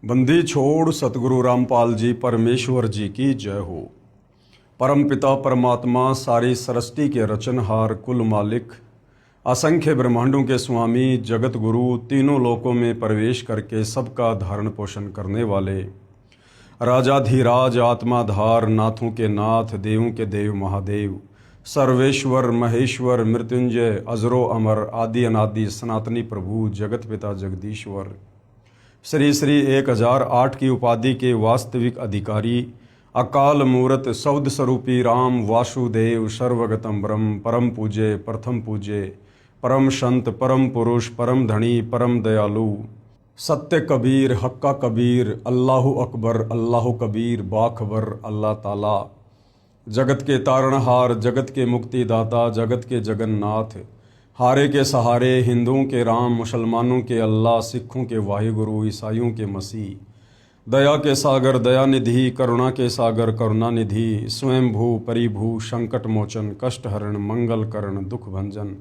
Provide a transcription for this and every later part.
बंदी छोड़ सतगुरु रामपाल जी परमेश्वर जी की जय हो। परम पिता परमात्मा सारी सृष्टि के रचनहार कुल मालिक असंख्य ब्रह्मांडों के स्वामी जगत गुरु तीनों लोकों में प्रवेश करके सबका धारण पोषण करने वाले राजाधिराज आत्माधार नाथों के नाथ देवों के देव महादेव सर्वेश्वर महेश्वर मृत्युंजय अजरो अमर आदि अनादि सनातनी प्रभु जगत पिता जगदीश्वर श्री श्री 1008 की उपाधि के वास्तविक अधिकारी अकाल मूरत सौद स्वरूपी राम वासुदेव सर्वगतम ब्रह्म परम पूज्य प्रथम पूज्य परम संत परम पुरुष परम धनी परम दयालु सत्य कबीर हक्का कबीर अल्लाहु अकबर अल्लाहु कबीर बाखबर अल्लाह ताला जगत के तारणहार जगत के मुक्तिदाता जगत के जगन्नाथ हारे के सहारे हिंदुओं के राम मुसलमानों के अल्लाह सिखों के वाहिगुरु ईसाइयों के मसीह दया के सागर दयानिधि करुणा के सागर करुणानिधि स्वयंभू परिभू संकट मोचन कष्ट हरण मंगल करण दुख भंजन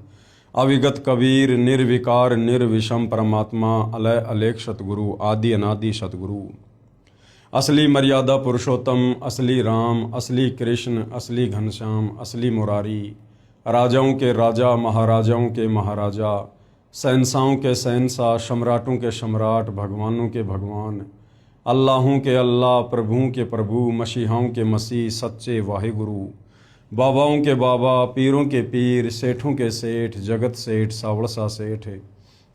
अविगत कबीर निर्विकार निर्विषम परमात्मा अलय अलेख सतगुरु आदि अनादि सतगुरु असली मर्यादा पुरुषोत्तम असली राम असली कृष्ण असली घनश्याम असली मुरारी राजाओं के राजा महाराजाओं के महाराजा शहंशाहों के शहंशाह सम्राटों के सम्राट भगवानों के भगवान अल्लाहों के अल्लाह प्रभुओं के प्रभु मसीहाओं के मसीह सच्चे वाहिगुरु बाबाओं के बाबा पीरों के पीर सेठों के सेठ जगत सेठ सावड़सा सेठ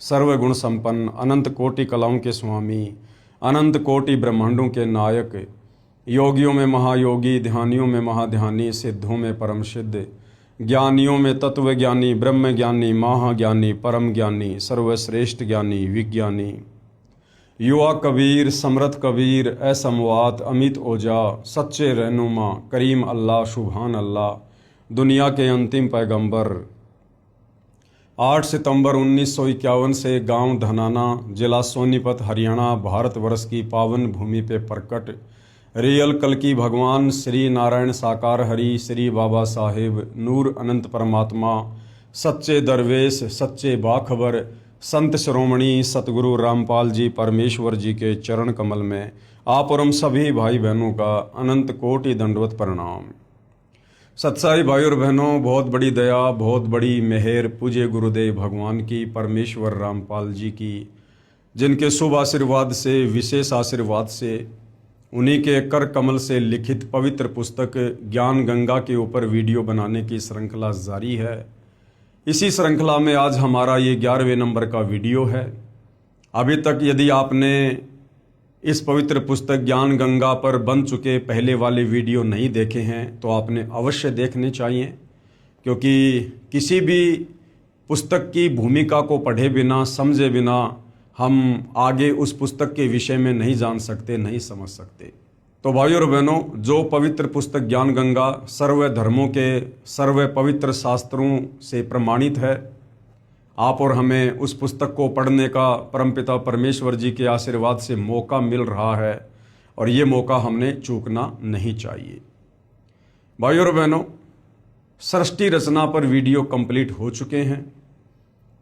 सर्वगुण संपन्न अनंत कोटि कलाओं के स्वामी अनंत कोटि ब्रह्मांडों के नायक योगियों में महायोगी ध्यानियों में महाध्यानी सिद्धों में परम सिद्ध ज्ञानियों में तत्व ज्ञानी ब्रह्म ज्ञानी महाज्ञानी परम ज्ञानी सर्वश्रेष्ठ ज्ञानी विज्ञानी युवा कबीर समरथ कबीर असमवात अमित ओजा सच्चे रहनुमा करीम अल्लाह सुभान अल्लाह दुनिया के अंतिम पैगंबर 8 सितंबर 1951 से गांव धनाना जिला सोनीपत हरियाणा भारतवर्ष की पावन भूमि पे प्रकट रियल कल की भगवान श्री नारायण साकार हरि श्री बाबा साहेब नूर अनंत परमात्मा सच्चे दरवेश सच्चे बाखबर संत श्रोमणी सतगुरु रामपाल जी परमेश्वर जी के चरण कमल में आप और हम सभी भाई बहनों का अनंत कोटि दंडवत प्रणाम। सत्साई भाई और बहनों, बहुत बड़ी दया बहुत बड़ी मेहर पूज्य गुरुदेव भगवान की परमेश्वर रामपाल जी की, जिनके शुभ आशीर्वाद से विशेष आशीर्वाद से उन्हीं के कर कमल से लिखित पवित्र पुस्तक ज्ञान गंगा के ऊपर वीडियो बनाने की श्रृंखला जारी है। इसी श्रृंखला में आज हमारा ये 11वें नंबर का वीडियो है। अभी तक यदि आपने इस पवित्र पुस्तक ज्ञान गंगा पर बन चुके पहले वाले वीडियो नहीं देखे हैं तो आपने अवश्य देखने चाहिए, क्योंकि किसी भी पुस्तक की भूमिका को पढ़े बिना समझे बिना हम आगे उस पुस्तक के विषय में नहीं जान सकते नहीं समझ सकते। तो भाइयों और बहनों, जो पवित्र पुस्तक ज्ञान गंगा सर्व धर्मों के सर्व पवित्र शास्त्रों से प्रमाणित है, आप और हमें उस पुस्तक को पढ़ने का परमपिता परमेश्वर जी के आशीर्वाद से मौका मिल रहा है और ये मौका हमने चूकना नहीं चाहिए। भाइयों और बहनों, सृष्टि रचना पर वीडियो कंप्लीट हो चुके हैं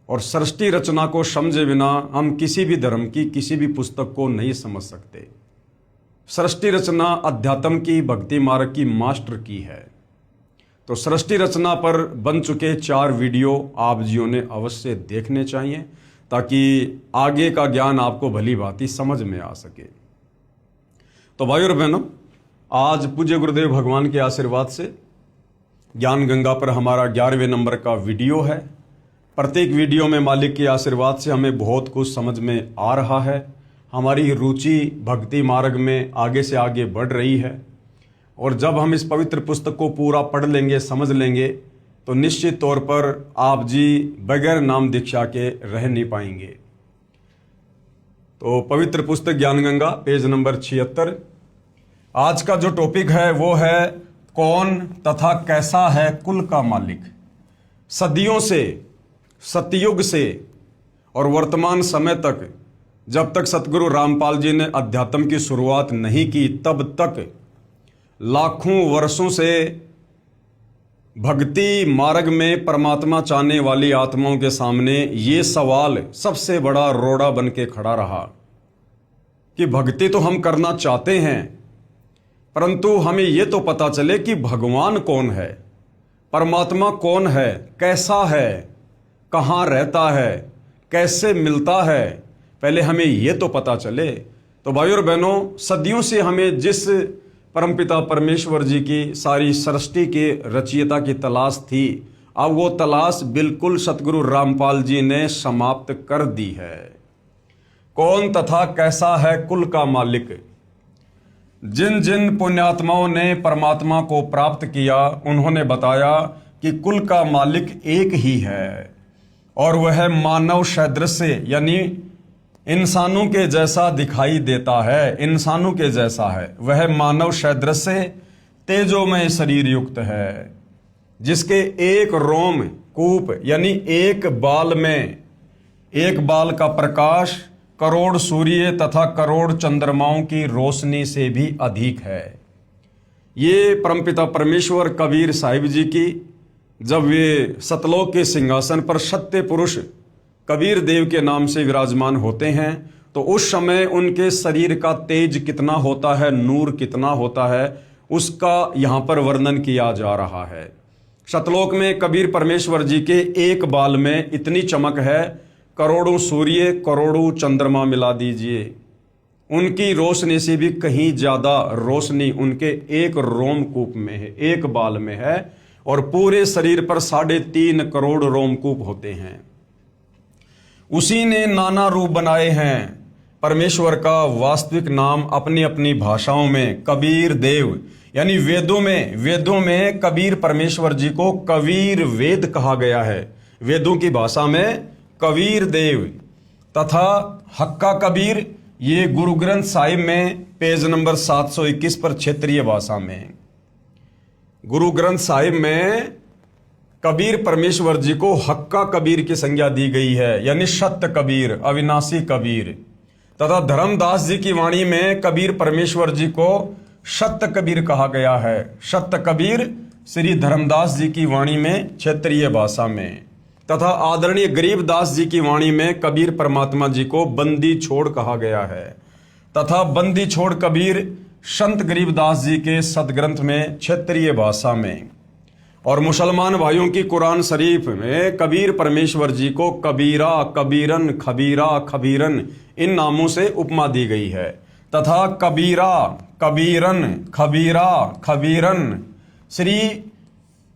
और सृष्टि रचना को समझे बिना हम किसी भी धर्म की किसी भी पुस्तक को नहीं समझ सकते। सृष्टि रचना अध्यात्म की भक्ति मार्ग की मास्टर की है। तो सृष्टि रचना पर बन चुके 4 वीडियो आप जियों ने अवश्य देखने चाहिए, ताकि आगे का ज्ञान आपको भली भांति समझ में आ सके। तो भाई और बहनों, आज पूज्य गुरुदेव भगवान के आशीर्वाद से ज्ञान गंगा पर हमारा 11वें नंबर का वीडियो है। प्रत्येक वीडियो में मालिक के आशीर्वाद से हमें बहुत कुछ समझ में आ रहा है। हमारी रुचि भक्ति मार्ग में आगे से आगे बढ़ रही है और जब हम इस पवित्र पुस्तक को पूरा पढ़ लेंगे समझ लेंगे तो निश्चित तौर पर आप जी बगैर नाम दीक्षा के रह नहीं पाएंगे। तो पवित्र पुस्तक ज्ञान गंगा पेज नंबर 76। आज का जो टॉपिक है वो है कौन तथा कैसा है कुल का मालिक। सदियों से सतयुग से और वर्तमान समय तक, जब तक सतगुरु रामपाल जी ने अध्यात्म की शुरुआत नहीं की तब तक लाखों वर्षों से भक्ति मार्ग में परमात्मा चाहने वाली आत्माओं के सामने ये सवाल सबसे बड़ा रोड़ा बन के खड़ा रहा कि भक्ति तो हम करना चाहते हैं, परंतु हमें ये तो पता चले कि भगवान कौन है, परमात्मा कौन है, कैसा है, कहाँ रहता है, कैसे मिलता है, पहले हमें ये तो पता चले। तो भाइयों और बहनों, सदियों से हमें जिस परमपिता परमेश्वर जी की सारी सृष्टि के रचयिता की तलाश थी, अब वो तलाश बिल्कुल सतगुरु रामपाल जी ने समाप्त कर दी है। कौन तथा कैसा है कुल का मालिक? जिन जिन पुण्यात्माओं ने परमात्मा को प्राप्त किया, उन्होंने बताया कि कुल का मालिक एक ही है और वह मानव सदृश यानी इंसानों के जैसा दिखाई देता है। इंसानों के जैसा है, वह मानव सदृश तेजोमय शरीर युक्त है, जिसके एक रोम कूप यानी एक बाल का प्रकाश करोड़ सूर्य तथा करोड़ चंद्रमाओं की रोशनी से भी अधिक है। ये परमपिता परमेश्वर कबीर साहिब जी की जब वे सतलोक के सिंहासन पर सत्य पुरुष कबीर देव के नाम से विराजमान होते हैं, तो उस समय उनके शरीर का तेज कितना होता है, नूर कितना होता है, उसका यहाँ पर वर्णन किया जा रहा है। सतलोक में कबीर परमेश्वर जी के एक बाल में इतनी चमक है, करोड़ों सूर्य करोड़ों चंद्रमा मिला दीजिए, उनकी रोशनी से भी कहीं ज्यादा रोशनी उनके एक रोमकूप में है, एक बाल में है, और पूरे शरीर पर 3.5 करोड़ रोमकूप होते हैं। उसी ने नाना रूप बनाए हैं। परमेश्वर का वास्तविक नाम अपनी अपनी भाषाओं में कबीर देव यानी वेदों में कबीर परमेश्वर जी को कबीर वेद कहा गया है, वेदों की भाषा में कबीर देव। तथा हक्का कबीर ये गुरु ग्रंथ साहिब में पेज नंबर 721 पर क्षेत्रीय भाषा में, गुरु ग्रंथ साहिब में कबीर परमेश्वर जी को हक्का कबीर की संज्ञा दी गई है, यानी सत्य कबीर, अविनाशी कबीर। तथा धर्मदास जी की वाणी में कबीर परमेश्वर जी को सत्य कबीर कहा गया है। सत्य कबीर श्री धर्मदास जी की वाणी में क्षेत्रीय भाषा में। तथा आदरणीय गरीबदास जी की वाणी में कबीर परमात्मा जी को बंदी छोड़ कहा गया है। तथा बंदी छोड़ कबीर संत गरीबदास जी के सदग्रंथ में क्षेत्रीय भाषा में। और मुसलमान भाइयों की कुरान शरीफ में कबीर परमेश्वर जी को कबीरा, कबीरन, खबीरा, खबीरन इन नामों से उपमा दी गई है। तथा कबीरा, कबीरन, खबीरा, खबीरन श्री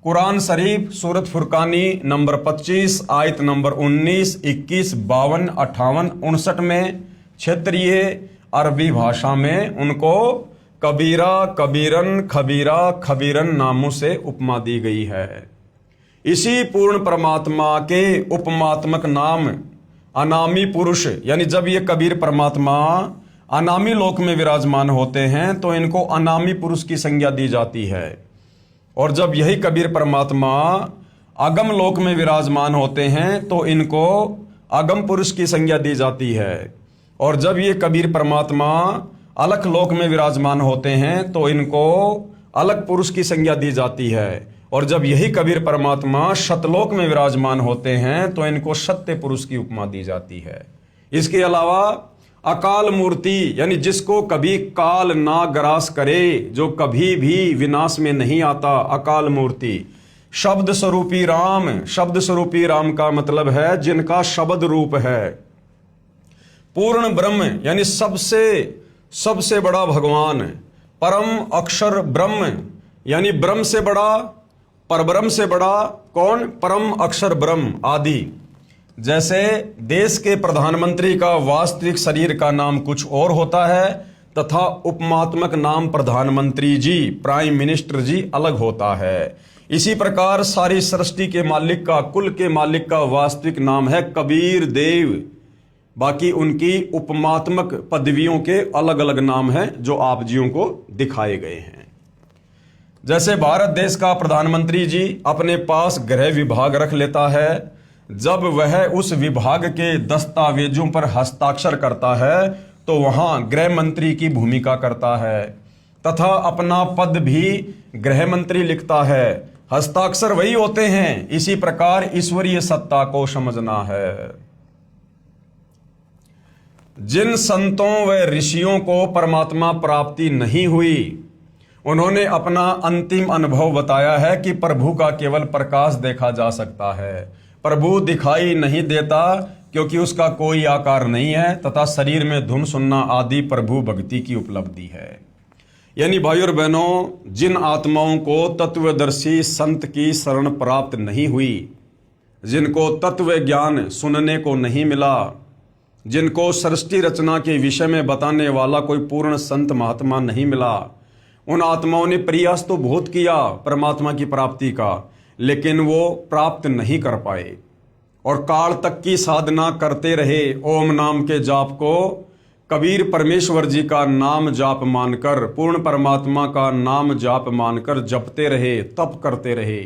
कुरान शरीफ सूरत फुरकानी नंबर 25 आयत नंबर 19, 21, 52, 58, 59 में क्षेत्रीय अरबी भाषा में उनको कबीरा, कबीरन, खबीरा, खबीरन नामों से उपमा दी गई है। इसी पूर्ण परमात्मा के उपमात्मक नाम अनामी पुरुष, यानी जब ये कबीर परमात्मा अनामी लोक में विराजमान होते हैं तो इनको अनामी पुरुष की संज्ञा दी जाती है। और जब यही कबीर परमात्मा अगम लोक में विराजमान होते हैं तो इनको अगम पुरुष की संज्ञा दी जाती है। और जब ये कबीर परमात्मा अलख लोक में विराजमान होते हैं तो इनको अलग पुरुष की संज्ञा दी जाती है। और जब यही कबीर परमात्मा सतलोक में विराजमान होते हैं तो इनको सत्य पुरुष की उपमा दी जाती है। इसके अलावा अकाल मूर्ति, यानी जिसको कभी काल ना ग्रास करे, जो कभी भी विनाश में नहीं आता, अकाल मूर्ति। शब्द स्वरूपी राम, शब्द स्वरूपी राम का मतलब है जिनका शब्द रूप है। पूर्ण ब्रह्म, यानी सबसे बड़ा भगवान। परम अक्षर ब्रह्म, यानी ब्रह्म से बड़ा, परब्रह्म से बड़ा कौन? परम अक्षर ब्रह्म आदि। जैसे देश के प्रधानमंत्री का वास्तविक शरीर का नाम कुछ और होता है तथा उपमात्मक नाम प्रधानमंत्री जी, प्राइम मिनिस्टर जी अलग होता है। इसी प्रकार सारी सृष्टि के मालिक का, कुल के मालिक का वास्तविक नाम है कबीर देव। बाकी उनकी उपमात्मक पदवियों के अलग अलग नाम हैं जो आप जियों को दिखाए गए हैं। जैसे भारत देश का प्रधानमंत्री जी अपने पास गृह विभाग रख लेता है, जब वह उस विभाग के दस्तावेजों पर हस्ताक्षर करता है तो वहां गृह मंत्री की भूमिका करता है। तथा अपना पद भी गृह मंत्री लिखता है, हस्ताक्षर वही होते हैं। इसी प्रकार ईश्वरीय सत्ता को समझना है। जिन संतों व ऋषियों को परमात्मा प्राप्ति नहीं हुई, उन्होंने अपना अंतिम अनुभव बताया है कि प्रभु का केवल प्रकाश देखा जा सकता है। प्रभु दिखाई नहीं देता क्योंकि उसका कोई आकार नहीं है तथा शरीर में धुन सुनना आदि प्रभु भक्ति की उपलब्धि है। यानी भाइयों और बहनों, जिन आत्माओं को तत्वदर्शी संत की शरण प्राप्त नहीं हुई, जिनको तत्व ज्ञान सुनने को नहीं मिला, जिनको सृष्टि रचना के विषय में बताने वाला कोई पूर्ण संत महात्मा नहीं मिला, उन आत्माओं ने प्रयास तो बहुत किया परमात्मा की प्राप्ति का, लेकिन वो प्राप्त नहीं कर पाए और काल तक की साधना करते रहे। ओम नाम के जाप को कबीर परमेश्वर जी का नाम जाप मानकर, पूर्ण परमात्मा का नाम जाप मानकर जपते रहे, तप करते रहे।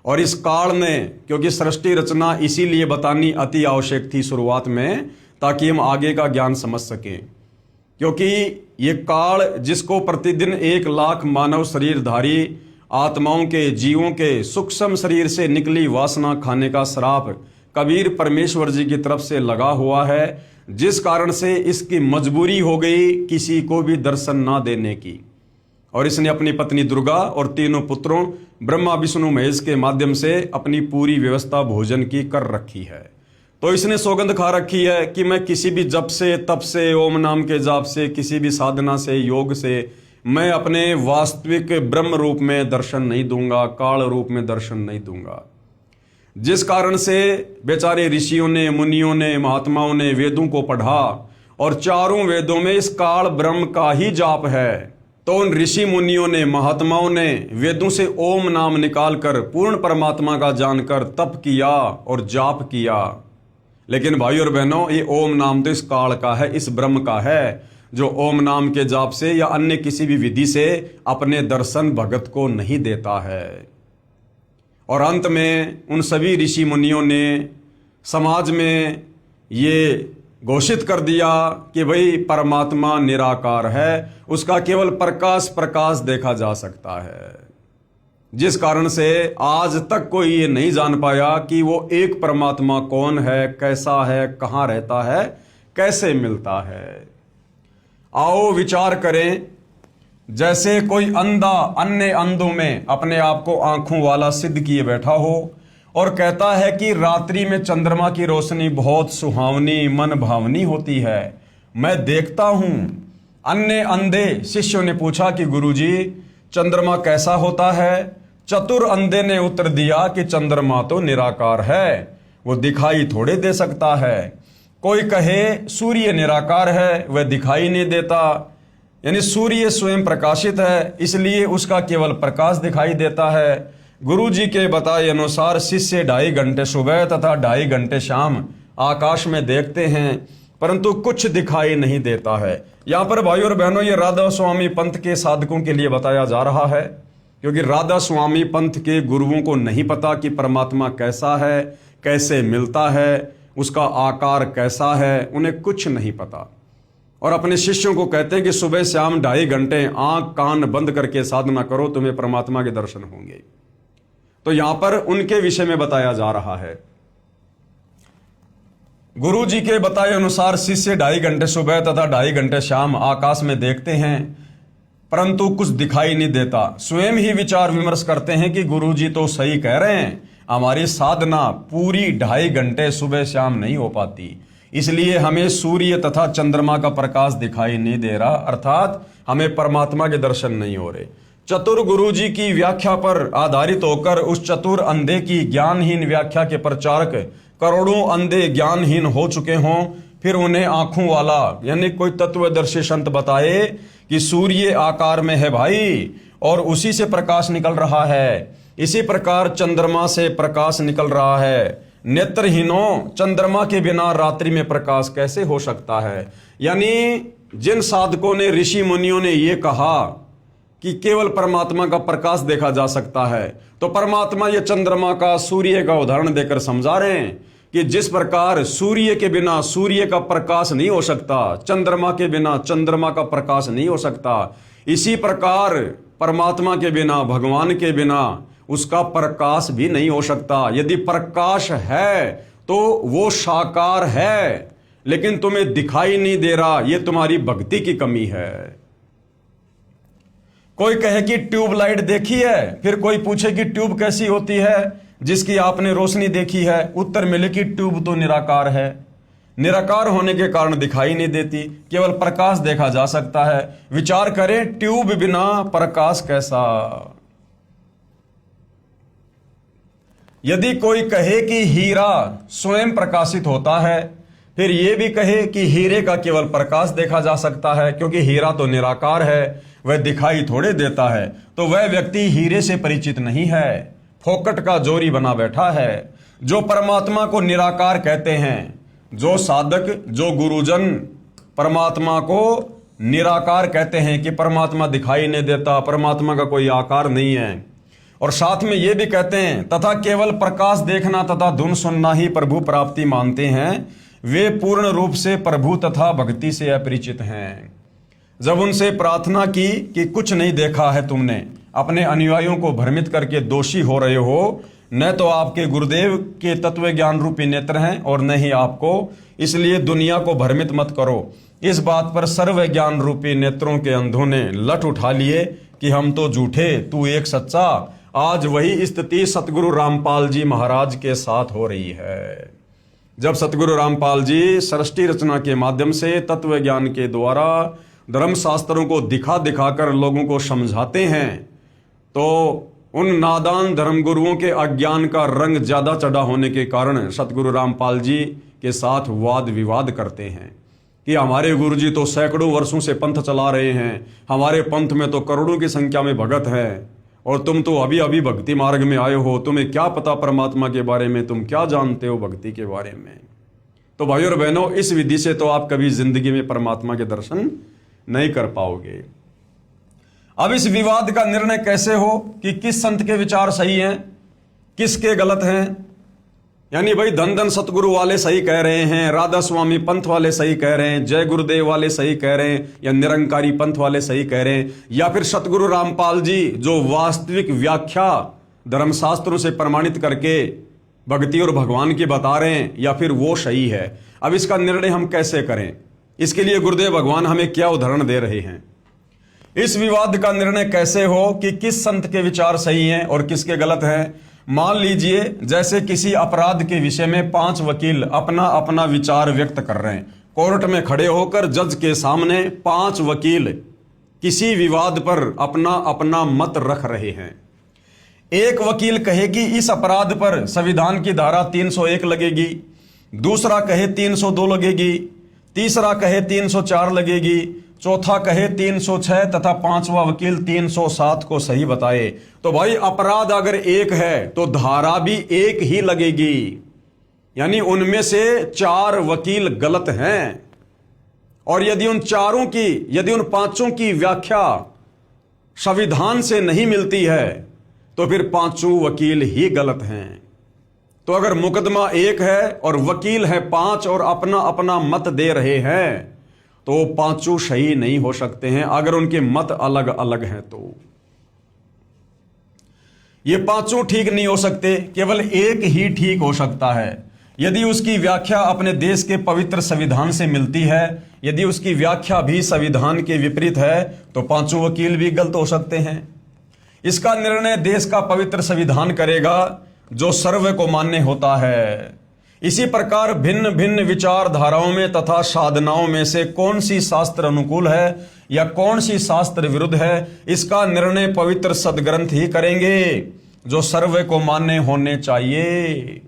और इस काल ने, क्योंकि सृष्टि रचना इसीलिए बतानी अति आवश्यक थी शुरुआत में, ताकि हम आगे का ज्ञान समझ सकें। क्योंकि ये काल जिसको प्रतिदिन 1 लाख मानव शरीरधारी आत्माओं के, जीवों के सूक्ष्म शरीर से निकली वासना खाने का श्राप कबीर परमेश्वर जी की तरफ से लगा हुआ है, जिस कारण से इसकी मजबूरी हो गई किसी को भी दर्शन ना देने की। और इसने अपनी पत्नी दुर्गा और तीनों पुत्रों ब्रह्मा विष्णु महेश के माध्यम से अपनी पूरी व्यवस्था भोजन की कर रखी है। तो इसने सौगंध खा रखी है कि मैं किसी भी जप से, तप से, ओम नाम के जाप से, किसी भी साधना से, योग से मैं अपने वास्तविक ब्रह्म रूप में दर्शन नहीं दूंगा, काल रूप में दर्शन नहीं दूंगा। जिस कारण से बेचारे ऋषियों ने, मुनियों ने, महात्माओं ने वेदों को पढ़ा और चारों वेदों में इस काल ब्रह्म का ही जाप है। तो उन ऋषि मुनियों ने, महात्माओं ने वेदों से ओम नाम निकालकर पूर्ण परमात्मा का जानकर तप किया और जाप किया। लेकिन भाइयों और बहनों, ये ओम नाम तो इस काल का है, इस ब्रह्म का है, जो ओम नाम के जाप से या अन्य किसी भी विधि से अपने दर्शन भगत को नहीं देता है। और अंत में उन सभी ऋषि मुनियों ने समाज में ये घोषित कर दिया कि भाई परमात्मा निराकार है, उसका केवल प्रकाश देखा जा सकता है। जिस कारण से आज तक कोई ये नहीं जान पाया कि वो एक परमात्मा कौन है, कैसा है, कहाँ रहता है, कैसे मिलता है। आओ विचार करें, जैसे कोई अंधा अन्य अंधों में अपने आप को आंखों वाला सिद्ध किए बैठा हो और कहता है कि रात्रि में चंद्रमा की रोशनी बहुत सुहावनी, मन भावनी होती है, मैं देखता हूं। अन्य अंधे शिष्यों ने पूछा कि गुरुजी चंद्रमा कैसा होता है? चतुर अंधे ने उत्तर दिया कि चंद्रमा तो निराकार है, वो दिखाई थोड़े दे सकता है। कोई कहे सूर्य निराकार है, वह दिखाई नहीं देता, यानी सूर्य स्वयं प्रकाशित है, इसलिए उसका केवल प्रकाश दिखाई देता है। गुरु जी के बताए अनुसार शिष्य 2.5 घंटे सुबह तथा 2.5 घंटे शाम आकाश में देखते हैं, परंतु कुछ दिखाई नहीं देता है। यहाँ पर भाइयों और बहनों, ये राधा स्वामी पंथ के साधकों के लिए बताया जा रहा है, क्योंकि राधा स्वामी पंथ के गुरुओं को नहीं पता कि परमात्मा कैसा है, कैसे मिलता है, उसका आकार कैसा है, उन्हें कुछ नहीं पता। और अपने शिष्यों को कहते हैं कि सुबह शाम 2.5 घंटे आंख कान बंद करके साधना करो, तुम्हें परमात्मा के दर्शन होंगे। तो यहां पर उनके विषय में बताया जा रहा है। गुरु जी के बताए अनुसार शिष्य 2.5 घंटे सुबह तथा 2.5 घंटे शाम आकाश में देखते हैं, परंतु कुछ दिखाई नहीं देता। स्वयं ही विचार विमर्श करते हैं कि गुरु जी तो सही कह रहे हैं, हमारी साधना पूरी 2.5 घंटे सुबह शाम नहीं हो पाती, इसलिए हमें सूर्य तथा चंद्रमा का प्रकाश दिखाई नहीं दे रहा, अर्थात हमें परमात्मा के दर्शन नहीं हो रहे। चतुर गुरु जी की व्याख्या पर आधारित होकर उस चतुर अंधे की ज्ञानहीन व्याख्या के प्रचारक करोड़ों अंधे ज्ञानहीन हो चुके हों, फिर उन्हें आंखों वाला यानी कोई तत्वदर्शी संत बताए कि सूर्य आकार में है भाई और उसी से प्रकाश निकल रहा है, इसी प्रकार चंद्रमा से प्रकाश निकल रहा है। नेत्रहीनों, चंद्रमा के बिना रात्रि में प्रकाश कैसे हो सकता है? यानी जिन साधकों ने, ऋषि मुनियों ने ये कहा कि केवल परमात्मा का प्रकाश देखा जा सकता है, तो परमात्मा ये चंद्रमा का, सूर्य का उदाहरण देकर समझा रहे हैं कि जिस प्रकार सूर्य के बिना सूर्य का प्रकाश नहीं हो सकता, चंद्रमा के बिना चंद्रमा का प्रकाश नहीं हो सकता, इसी प्रकार परमात्मा के बिना, भगवान के बिना उसका प्रकाश भी नहीं हो सकता। यदि प्रकाश है तो वो साकार है, लेकिन तुम्हें दिखाई नहीं दे रहा, यह तुम्हारी भक्ति की कमी है। कोई कहे कि ट्यूबलाइट देखी है, फिर कोई पूछे कि ट्यूब कैसी होती है जिसकी आपने रोशनी देखी है, उत्तर मिले कि ट्यूब तो निराकार है। निराकार होने के कारण दिखाई नहीं देती, केवल प्रकाश देखा जा सकता है। विचार करें, ट्यूब बिना प्रकाश कैसा। यदि कोई कहे कि हीरा स्वयं प्रकाशित होता है, फिर यह भी कहे कि हीरे का केवल प्रकाश देखा जा सकता है, क्योंकि हीरा तो निराकार है, वह दिखाई थोड़े देता है, तो वह व्यक्ति हीरे से परिचित नहीं है, फोकट का जोरी बना बैठा है। जो परमात्मा को निराकार कहते हैं, जो साधक, जो गुरुजन परमात्मा को निराकार कहते हैं कि परमात्मा दिखाई नहीं देता, परमात्मा का कोई आकार नहीं है, और साथ में ये भी कहते हैं तथा केवल प्रकाश देखना तथा धुन सुनना ही प्रभु प्राप्ति मानते हैं, वे पूर्ण रूप से प्रभु तथा भक्ति से अपरिचित हैं। जब उनसे प्रार्थना की कि कुछ नहीं देखा है तुमने, अपने अनुयायियों को भ्रमित करके दोषी हो रहे हो, न तो आपके गुरुदेव के तत्व ज्ञान रूपी नेत्र हैं और न ही आपको, इसलिए दुनिया को भ्रमित मत करो। इस बात पर सर्व ज्ञान रूपी नेत्रों के अंधों ने लठ उठा लिए कि हम तो झूठे, तू एक सच्चा। आज वही स्थिति सतगुरु रामपाल जी महाराज के साथ हो रही है। जब सतगुरु रामपाल जी सृष्टि रचना के माध्यम से तत्व ज्ञान के द्वारा धर्म शास्त्रों को दिखा दिखाकर लोगों को समझाते हैं, तो उन नादान धर्मगुरुओं के अज्ञान का रंग ज्यादा चढ़ा होने के कारण सतगुरु रामपाल जी के साथ वाद विवाद करते हैं कि हमारे गुरुजी तो सैकड़ों वर्षों से पंथ चला रहे हैं, हमारे पंथ में तो करोड़ों की संख्या में भगत हैं, और तुम तो अभी अभी भक्ति मार्ग में आए हो, तुम्हें क्या पता परमात्मा के बारे में, तुम क्या जानते हो भक्ति के बारे में। तो भाइयों और बहनों, इस विधि से तो आप कभी जिंदगी में परमात्मा के दर्शन नहीं कर पाओगे। अब इस विवाद का निर्णय कैसे हो कि किस संत के विचार सही हैं, किसके गलत हैं। यानी भाई धन धन सतगुरु वाले सही कह रहे हैं, राधा स्वामी पंथ वाले सही कह रहे हैं, जय गुरुदेव वाले सही कह रहे हैं, या निरंकारी पंथ वाले सही कह रहे हैं, या फिर सतगुरु रामपाल जी जो वास्तविक व्याख्या धर्मशास्त्रों से प्रमाणित करके भक्ति और भगवान की बता रहे हैं, या फिर वो सही है। अब इसका निर्णय हम कैसे करें, इसके लिए गुरुदेव भगवान हमें क्या उदाहरण दे रहे हैं। इस विवाद का निर्णय कैसे हो कि किस संत के विचार सही हैं और किसके गलत हैं। मान लीजिए जैसे किसी अपराध के विषय में 5 वकील अपना अपना विचार व्यक्त कर रहे हैं, कोर्ट में खड़े होकर जज के सामने 5 वकील किसी विवाद पर अपना अपना मत रख रहे हैं। एक वकील कहे कि इस अपराध पर संविधान की धारा 301 लगेगी, दूसरा कहे 302 लगेगी, तीसरा कहे 304 लगेगी, चौथा कहे 306 तथा पांचवा वकील 307 को सही बताए। तो भाई अपराध अगर एक है तो धारा भी एक ही लगेगी, यानी उनमें से 4 वकील गलत हैं। और यदि उन पांचों की व्याख्या संविधान से नहीं मिलती है तो फिर 5 वकील ही गलत हैं। तो अगर मुकदमा एक है और वकील है 5 और अपना अपना मत दे रहे हैं, तो 5 सही नहीं हो सकते हैं अगर उनके मत अलग अलग हैं। तो ये 5 ठीक नहीं हो सकते, केवल एक ही ठीक हो सकता है। यदि उसकी व्याख्या अपने देश के पवित्र संविधान से मिलती है, यदि उसकी व्याख्या भी संविधान के विपरीत है, तो 5 वकील भी गलत हो सकते हैं। इसका निर्णय देश का पवित्र संविधान करेगा जो सर्व को मान्य होता है। इसी प्रकार भिन्न भिन्न विचारधाराओं में तथा साधनाओं में से कौन सी शास्त्र अनुकूल है या कौन सी शास्त्र विरुद्ध है, इसका निर्णय पवित्र सदग्रंथ ही करेंगे जो सर्व को मान्य होने चाहिए।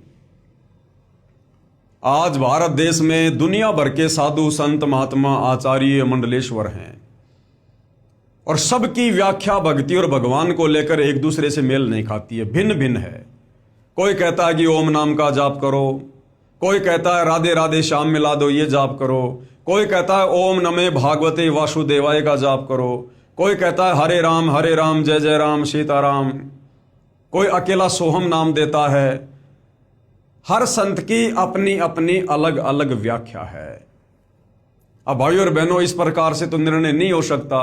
आज भारत देश में दुनिया भर के साधु संत महात्मा आचार्य मंडलेश्वर हैं और सबकी व्याख्या भक्ति और भगवान को लेकर एक दूसरे से मेल नहीं खाती है, भिन्न भिन्न है। कोई कहता है कि ओम नाम का जाप करो, कोई कहता है राधे राधे श्याम मिला दो ये जाप करो, कोई कहता है ओम नमे भागवते वासुदेवाय का जाप करो, कोई कहता है हरे राम जय जय राम सीताराम, कोई अकेला सोहम नाम देता है। हर संत की अपनी अपनी अलग अलग व्याख्या है। अब भाइयों और बहनों, इस प्रकार से तो निर्णय नहीं हो सकता।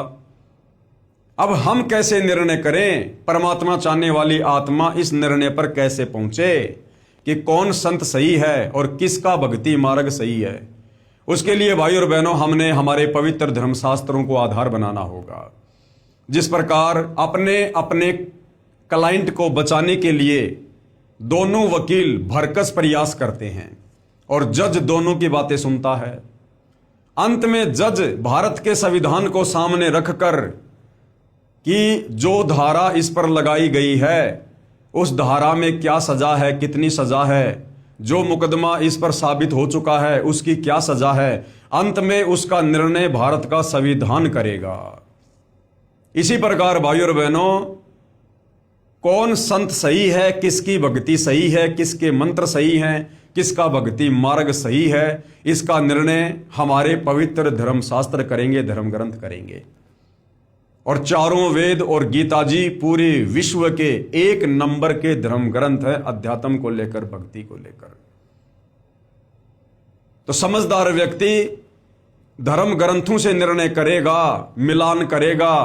अब हम कैसे निर्णय करें? परमात्मा चाहने वाली आत्मा इस निर्णय पर कैसे पहुंचे कि कौन संत सही है और किसका भक्ति मार्ग सही है? उसके लिए भाई और बहनों हमने हमारे पवित्र धर्मशास्त्रों को आधार बनाना होगा। जिस प्रकार अपने अपने क्लाइंट को बचाने के लिए दोनों वकील भरकस प्रयास करते हैं और जज दोनों की बातें सुनता है, अंत में जज भारत के संविधान को सामने रखकर कि जो धारा इस पर लगाई गई है उस धारा में क्या सजा है, कितनी सजा है, जो मुकदमा इस पर साबित हो चुका है उसकी क्या सजा है, अंत में उसका निर्णय भारत का संविधान करेगा। इसी प्रकार भाई और बहनों, कौन संत सही है, किसकी भक्ति सही है, किसके मंत्र सही हैं, किसका भक्ति मार्ग सही है, इसका निर्णय हमारे पवित्र धर्मशास्त्र करेंगे, धर्म ग्रंथ करेंगे। और चारों वेद और गीता जी पूरे विश्व के एक नंबर के धर्म ग्रंथ है, अध्यात्म को लेकर, भक्ति को लेकर। तो समझदार व्यक्ति धर्म ग्रंथों से निर्णय करेगा, मिलान करेगा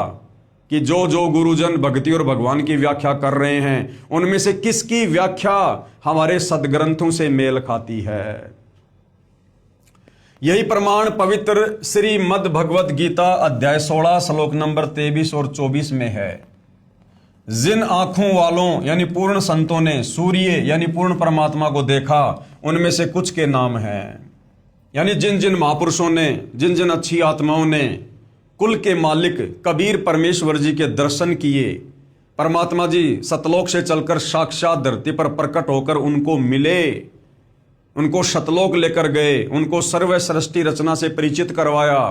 कि जो जो गुरुजन भक्ति और भगवान की व्याख्या कर रहे हैं उनमें से किसकी व्याख्या हमारे सदग्रंथों से मेल खाती है। यही प्रमाण पवित्र श्रीमद् भगवत गीता अध्याय 16 श्लोक नंबर 23 और 24 में है। जिन आंखों वालों यानी पूर्ण संतों ने सूर्य यानी पूर्ण परमात्मा को देखा उनमें से कुछ के नाम हैं। यानी जिन जिन महापुरुषों ने, जिन जिन अच्छी आत्माओं ने कुल के मालिक कबीर परमेश्वर जी के दर्शन किए, परमात्मा जी सतलोक से चलकर साक्षात धरती पर प्रकट होकर उनको मिले, उनको सतलोक लेकर गए, उनको सर्व सृष्टि रचना से परिचित करवाया।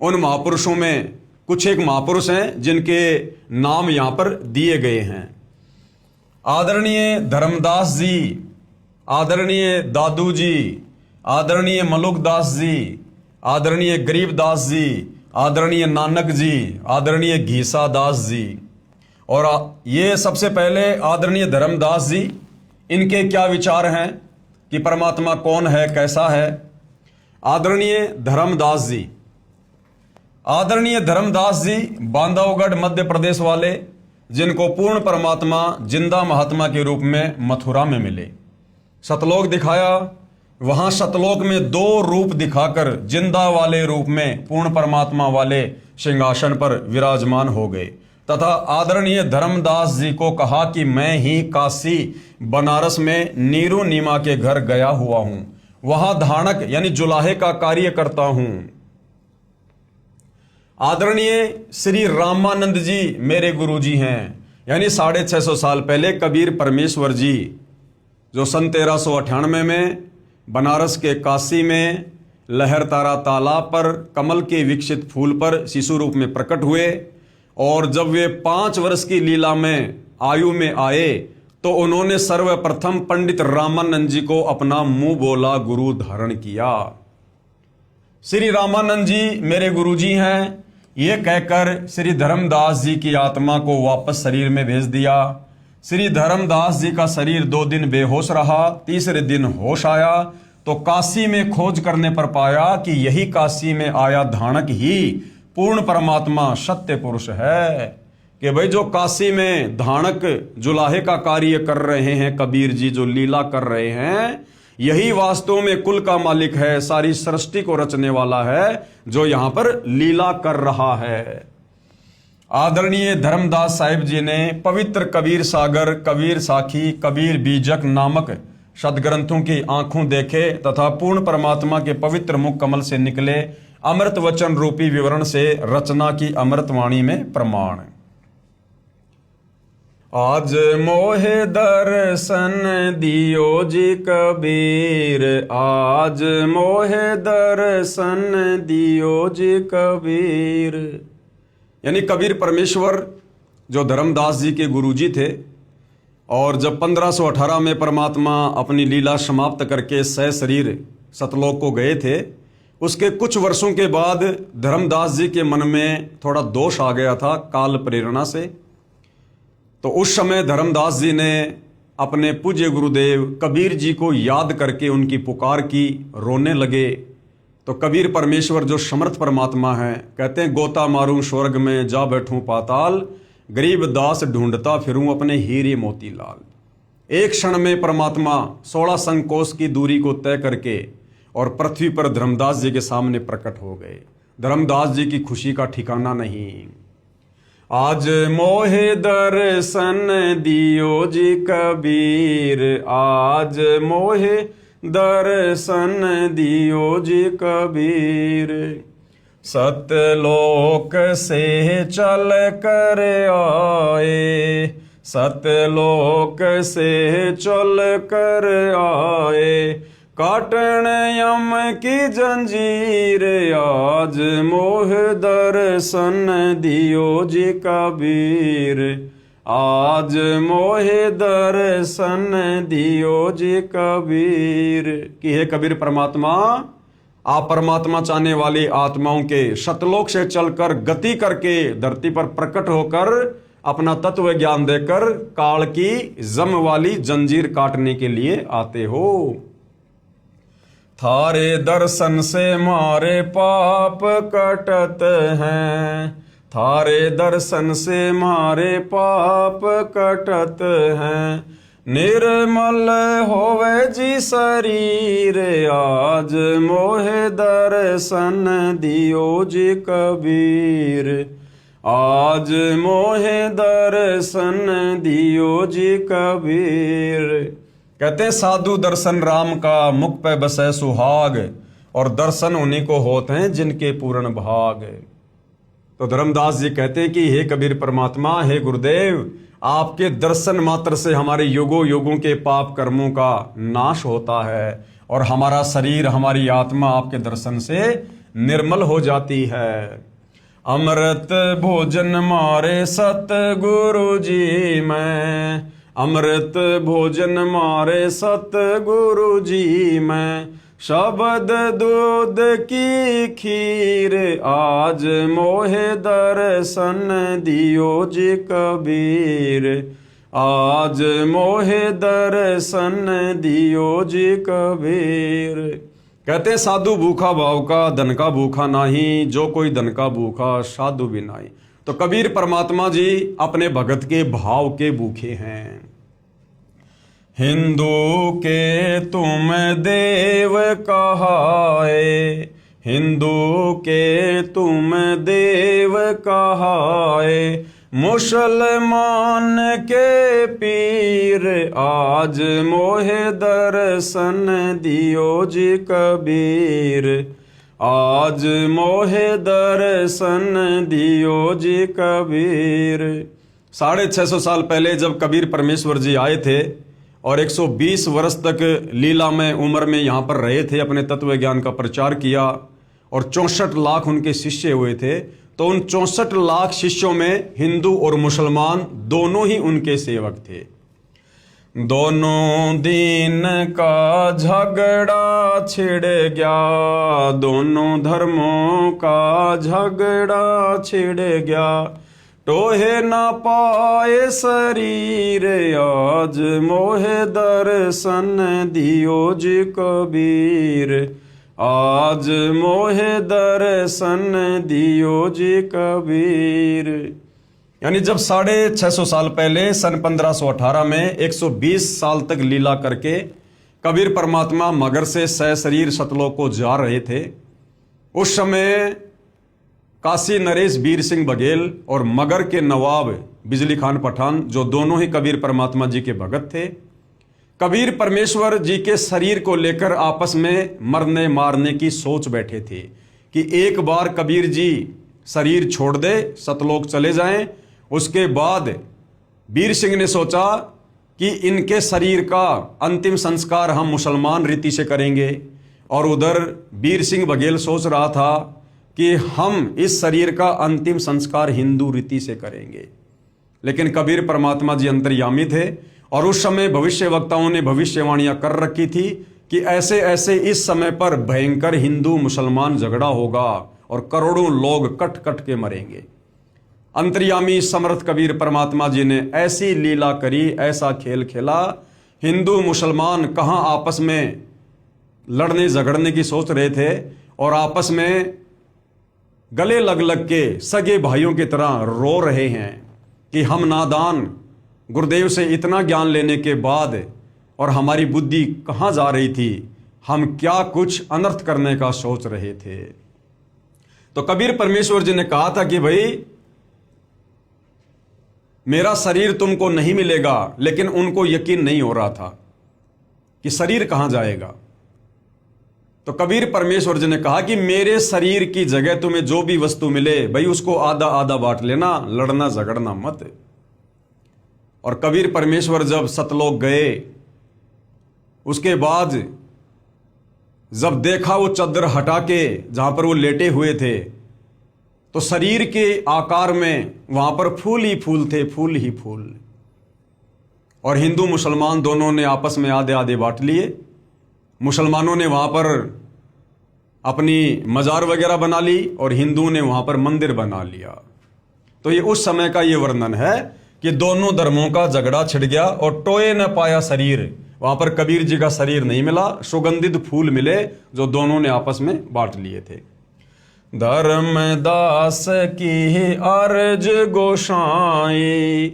उन महापुरुषों में कुछ एक महापुरुष हैं जिनके नाम यहां पर दिए गए हैं। आदरणीय धर्मदास जी, आदरणीय दादू जी, आदरणीय मलुकदास जी, आदरणीय गरीबदास जी, आदरणीय नानक जी, आदरणीय घीसादास जी। और ये सबसे पहले आदरणीय धर्मदास जी, इनके क्या विचार हैं कि परमात्मा कौन है, कैसा है। आदरणीय धर्मदास जी, आदरणीय धर्मदास जी बांधवगढ़ मध्य प्रदेश वाले, जिनको पूर्ण परमात्मा जिंदा महात्मा के रूप में मथुरा में मिले, सतलोक दिखाया। वहां सतलोक में दो रूप दिखाकर जिंदा वाले रूप में पूर्ण परमात्मा वाले सिंहासन पर विराजमान हो गए तथा आदरणीय धर्मदास जी को कहा कि मैं ही काशी बनारस में नीरू नीमा के घर गया हुआ हूं, वहां धानक यानी जुलाहे का कार्य करता हूं। आदरणीय श्री रामानंद जी मेरे गुरु जी हैं, यानी 650 साल पहले कबीर परमेश्वर जी जो सन 1398 में बनारस के काशी में लहरतारा तालाब पर कमल के विकसित फूल पर शिशु रूप में प्रकट हुए और जब वे 5 वर्ष की लीला में आयु में आए तो उन्होंने सर्वप्रथम पंडित रामानंद जी को अपना मुंह बोला गुरु धारण किया। श्री रामानंद जी मेरे गुरु जी हैं, ये कहकर श्री धर्मदास जी की आत्मा को वापस शरीर में भेज दिया। श्री धर्मदास जी का शरीर 2 दिन बेहोश रहा, तीसरे दिन होश आया तो काशी में खोज करने पर पाया कि यही काशी में आया धानक ही पूर्ण परमात्मा सत्य पुरुष है। कि भाई जो काशी में धानक जुलाहे का कार्य कर रहे हैं, कबीर जी जो लीला कर रहे हैं, यही वास्तव में कुल का मालिक है, सारी सृष्टि को रचने वाला है, जो यहां पर लीला कर रहा है। आदरणीय धर्मदास साहिब जी ने पवित्र कबीर सागर, कबीर साखी, कबीर बीजक नामक सदग्रंथों की आंखों देखे तथा पूर्ण परमात्मा के पवित्र मुख कमल से निकले अमृत वचन रूपी विवरण से रचना की अमृतवाणी में प्रमाण। आज मोहे दर्शन दियो जी कबीर, आज मोहे दर्शन दियो जी कबीर। यानी कबीर परमेश्वर जो धर्मदास जी के गुरुजी थे और जब 1518 में परमात्मा अपनी लीला समाप्त करके सह शरीर सतलोक को गए थे, उसके कुछ वर्षों के बाद धर्मदास जी के मन में थोड़ा दोष आ गया था काल प्रेरणा से। तो उस समय धर्मदास जी ने अपने पूज्य गुरुदेव कबीर जी को याद करके उनकी पुकार की, रोने लगे। तो कबीर परमेश्वर जो समर्थ परमात्मा है, कहते हैं गोता मारूं स्वर्ग में जा बैठूं पाताल, गरीब दास ढूंढता फिरूं अपने हीरे मोती लाल। एक क्षण में परमात्मा 16 संकोश की दूरी को तय करके और पृथ्वी पर धर्मदास जी के सामने प्रकट हो गए। धर्मदास जी की खुशी का ठिकाना नहीं। आज मोहे दर्शन दियो जी कबीर, आज मोहे दर्शन दियो जी कबीर। सतलोक से चल कर आए, सतलोक से चल कर आए, काटन यम की जंजीर, आज मोह दर्शन दियो जी कबीर, आज मोहे दर्शन दियो जी कबीर। कि हे कबीर परमात्मा, आप परमात्मा चाहने वाली आत्माओं के शतलोक से चलकर गति करके धरती पर प्रकट होकर अपना तत्व ज्ञान देकर काल की जम वाली जंजीर काटने के लिए आते हो। थारे दर्शन से मारे पाप कटत हैं, थारे दर्शन से मारे पाप कटत हैं, निर्मल होवे जी शरीर, आज मोहे दर्शन दियो जी कबीर, आज मोहे दर्शन दियो जी कबीर। कहते हैं साधु दर्शन राम का मुख पे बसे सुहाग, और दर्शन उन्हीं को होते हैं जिनके पूर्ण भाग। तो धर्मदास जी कहते हैं कि हे कबीर परमात्मा, हे गुरुदेव, आपके दर्शन मात्र से हमारे युगों युगों के पाप कर्मों का नाश होता है और हमारा शरीर, हमारी आत्मा आपके दर्शन से निर्मल हो जाती है। अमृत भोजन मारे सतगुरु जी मैं, अमृत भोजन मारे सतगुरु जी मैं, शब्द दूध की खीर, आज मोहे दर्शन दियो जी कबीर, आज मोहे दर्शन दियो जी कबीर। कहते हैं साधु भूखा भाव का, धन का भूखा नाही, जो कोई धन का भूखा साधु भी नाही। तो कबीर परमात्मा जी अपने भगत के भाव के भूखे हैं। हिंदू के तुम देव कहाए, हिंदू के तुम देव कहाए, मुसलमान के पीर, आज मोहे दर्शन दियो जी कबीर, आज मोहे दर्शन दियो जी कबीर। 650 साल पहले जब कबीर परमेश्वर जी आए थे और 120 वर्ष तक लीला में उम्र में यहाँ पर रहे थे, अपने तत्व ज्ञान का प्रचार किया और 64 लाख उनके शिष्य हुए थे। तो उन 64 लाख शिष्यों में हिंदू और मुसलमान दोनों ही उनके सेवक थे। दोनों दीन का झगड़ा छिड़ गया, दोनों धर्मों का झगड़ा छिड़ गया, टोहे ना पाए शरीर, आज मोहे दर्शन दियो जी कबीर, आज मोहे दर्शन दियो जी कबीर। यानी जब 650 साल पहले सन 1518 में 120 साल तक लीला करके कबीर परमात्मा मगर से सशरीर सतलोक को जा रहे थे, उस समय काशी नरेश वीर सिंह बघेल और मगर के नवाब बिजली खान पठान, जो दोनों ही कबीर परमात्मा जी के भगत थे, कबीर परमेश्वर जी के शरीर को लेकर आपस में मरने मारने की सोच बैठे थे कि एक बार कबीर जी शरीर छोड़ दे, सतलोक चले जाएं। उसके बाद वीर सिंह ने सोचा कि इनके शरीर का अंतिम संस्कार हम मुसलमान रीति से करेंगे, और उधर वीर सिंह बघेल सोच रहा था कि हम इस शरीर का अंतिम संस्कार हिंदू रीति से करेंगे। लेकिन कबीर परमात्मा जी अंतर्यामी थे और उस समय भविष्य वक्ताओं ने भविष्यवाणियां कर रखी थी कि ऐसे ऐसे इस समय पर भयंकर हिंदू मुसलमान झगड़ा होगा और करोड़ों लोग कट कट के मरेंगे। अंतर्यामी समर्थ कबीर परमात्मा जी ने ऐसी लीला करी, ऐसा खेल खेला, हिंदू मुसलमान कहाँ आपस में लड़ने झगड़ने की सोच रहे थे और आपस में गले लग लग के सगे भाइयों की तरह रो रहे हैं कि हम नादान, गुरुदेव से इतना ज्ञान लेने के बाद और हमारी बुद्धि कहाँ जा रही थी, हम क्या कुछ अनर्थ करने का सोच रहे थे। तो कबीर परमेश्वर जी ने कहा था कि भाई मेरा शरीर तुमको नहीं मिलेगा, लेकिन उनको यकीन नहीं हो रहा था कि शरीर कहां जाएगा। तो कबीर परमेश्वर जी ने कहा कि मेरे शरीर की जगह तुम्हें जो भी वस्तु मिले भाई उसको आधा आधा बांट लेना, लड़ना झगड़ना मत। और कबीर परमेश्वर जब सतलोक गए, उसके बाद जब देखा वो चद्दर हटा के जहां पर वो लेटे हुए थे, तो शरीर के आकार में वहां पर फूल ही फूल थे, फूल ही फूल। और हिंदू मुसलमान दोनों ने आपस में आधे आधे बांट लिए। मुसलमानों ने वहां पर अपनी मजार वगैरह बना ली और हिंदुओं ने वहां पर मंदिर बना लिया। तो ये उस समय का ये वर्णन है कि दोनों धर्मों का झगड़ा छिड़ गया और टोए न पाया शरीर। वहां पर कबीर जी का शरीर नहीं मिला, सुगंधित फूल मिले जो दोनों ने आपस में बांट लिए थे। धर्मदास की अर्ज गोसाई,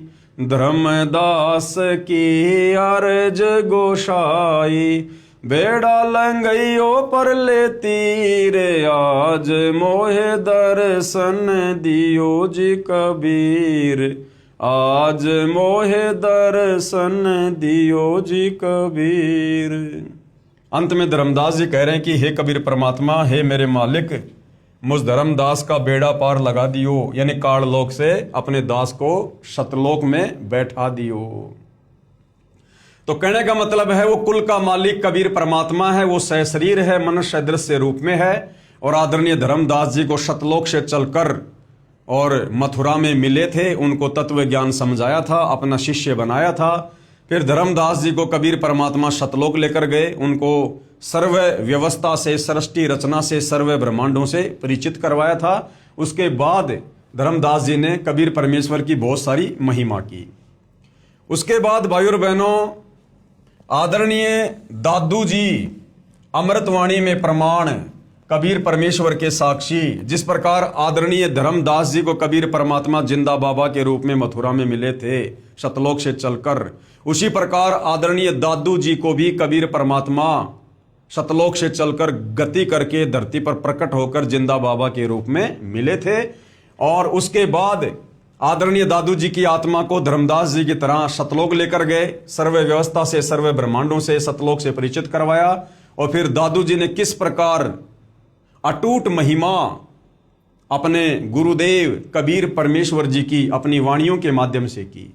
धर्मदास की अर्ज गोसाई, बेड़ा लंगइयो पर लेती रे आज, मोहे दर्शन दियो जी कबीर, आज मोहे दर्शन दियो जी कबीर। अंत में धर्मदास जी कह रहे हैं कि हे कबीर परमात्मा, हे मेरे मालिक, मुझ धर्मदास का बेड़ा पार लगा दियो, यानी काललोक से अपने दास को सतलोक में बैठा दियो। तो कहने का मतलब है वो कुल का मालिक कबीर परमात्मा है, वो सहशरीर है, मनुष्य दृश्य रूप में है। और आदरणीय धर्मदास जी को सतलोक से चलकर और मथुरा में मिले थे, उनको तत्व ज्ञान समझाया था, अपना शिष्य बनाया था। फिर धर्मदास जी को कबीर परमात्मा सतलोक लेकर गए, उनको सर्व व्यवस्था से, सृष्टि रचना से, सर्व ब्रह्मांडों से परिचित करवाया था। उसके बाद धर्मदास जी ने कबीर परमेश्वर की बहुत सारी महिमा की। उसके बाद भाइयों और बहनों, आदरणीय दादू जी अमृतवाणी में प्रमाण, कबीर परमेश्वर के साक्षी, जिस प्रकार आदरणीय धर्मदास जी को कबीर परमात्मा जिंदा बाबा के रूप में मथुरा में मिले थे सतलोक से चलकर, उसी प्रकार आदरणीय दादू जी को भी कबीर परमात्मा सतलोक से चलकर गति करके धरती पर प्रकट होकर जिंदा बाबा के रूप में मिले थे। और उसके बाद आदरणीय दादू जी की आत्मा को धर्मदास जी की तरह सतलोक लेकर गए, सर्व व्यवस्था से, सर्व ब्रह्मांडों से सतलोक से परिचित करवाया। और फिर दादू जी ने किस प्रकार अटूट महिमा अपने गुरुदेव कबीर परमेश्वर जी की अपनी वाणियों के माध्यम से की।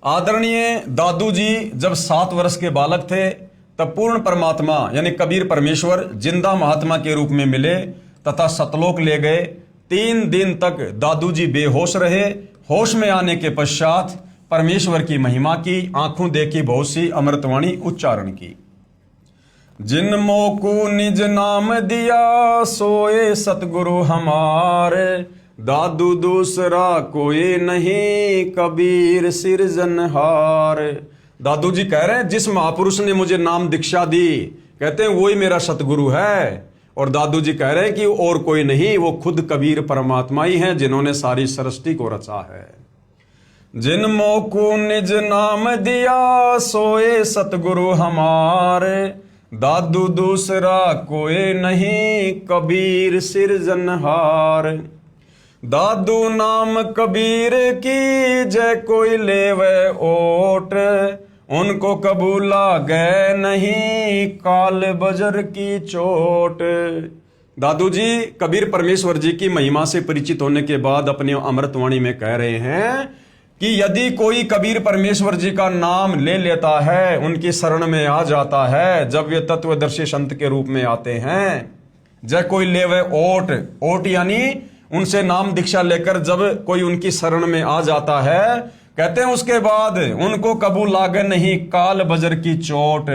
आदरणीय दादू जी जब 7 वर्ष के बालक थे, तब पूर्ण परमात्मा यानी कबीर परमेश्वर जिंदा महात्मा के रूप में मिले तथा सतलोक ले गए। 3 दिन तक दादू जी बेहोश रहे। होश में आने के पश्चात परमेश्वर की महिमा की, आंखों देखी बहुत सी अमृतवाणी उच्चारण की। जिन मोकू निज नाम दिया सोए सतगुरु हमारे, दादू दूसरा कोई नहीं कबीर सिरजनहार। दादू जी कह रहे हैं जिस महापुरुष ने मुझे नाम दीक्षा दी, कहते हैं वही मेरा सतगुरु है। और दादू जी कह रहे हैं कि और कोई नहीं, वो खुद कबीर परमात्मा ही हैं जिन्होंने सारी सृष्टि को रचा है। जिन मोकू निज नाम दिया सोए सतगुरु हमारे, दादू दूसरा कोई नहीं कबीर सिरजनहार। दादू नाम कबीर की जय कोई लेवे ओट, उनको कबूला गए नहीं काल बजर की चोट। दादू जी कबीर परमेश्वर जी की महिमा से परिचित होने के बाद अपने अमृतवाणी में कह रहे हैं कि यदि कोई कबीर परमेश्वर जी का नाम ले लेता है, उनकी शरण में आ जाता है, जब वे तत्वदर्शी संत के रूप में आते हैं, जय कोई लेवे ओट, ओट यानी उनसे नाम दीक्षा लेकर जब कोई उनकी शरण में आ जाता है, कहते हैं उसके बाद उनको कबूल लागे नहीं काल बजर की चोट।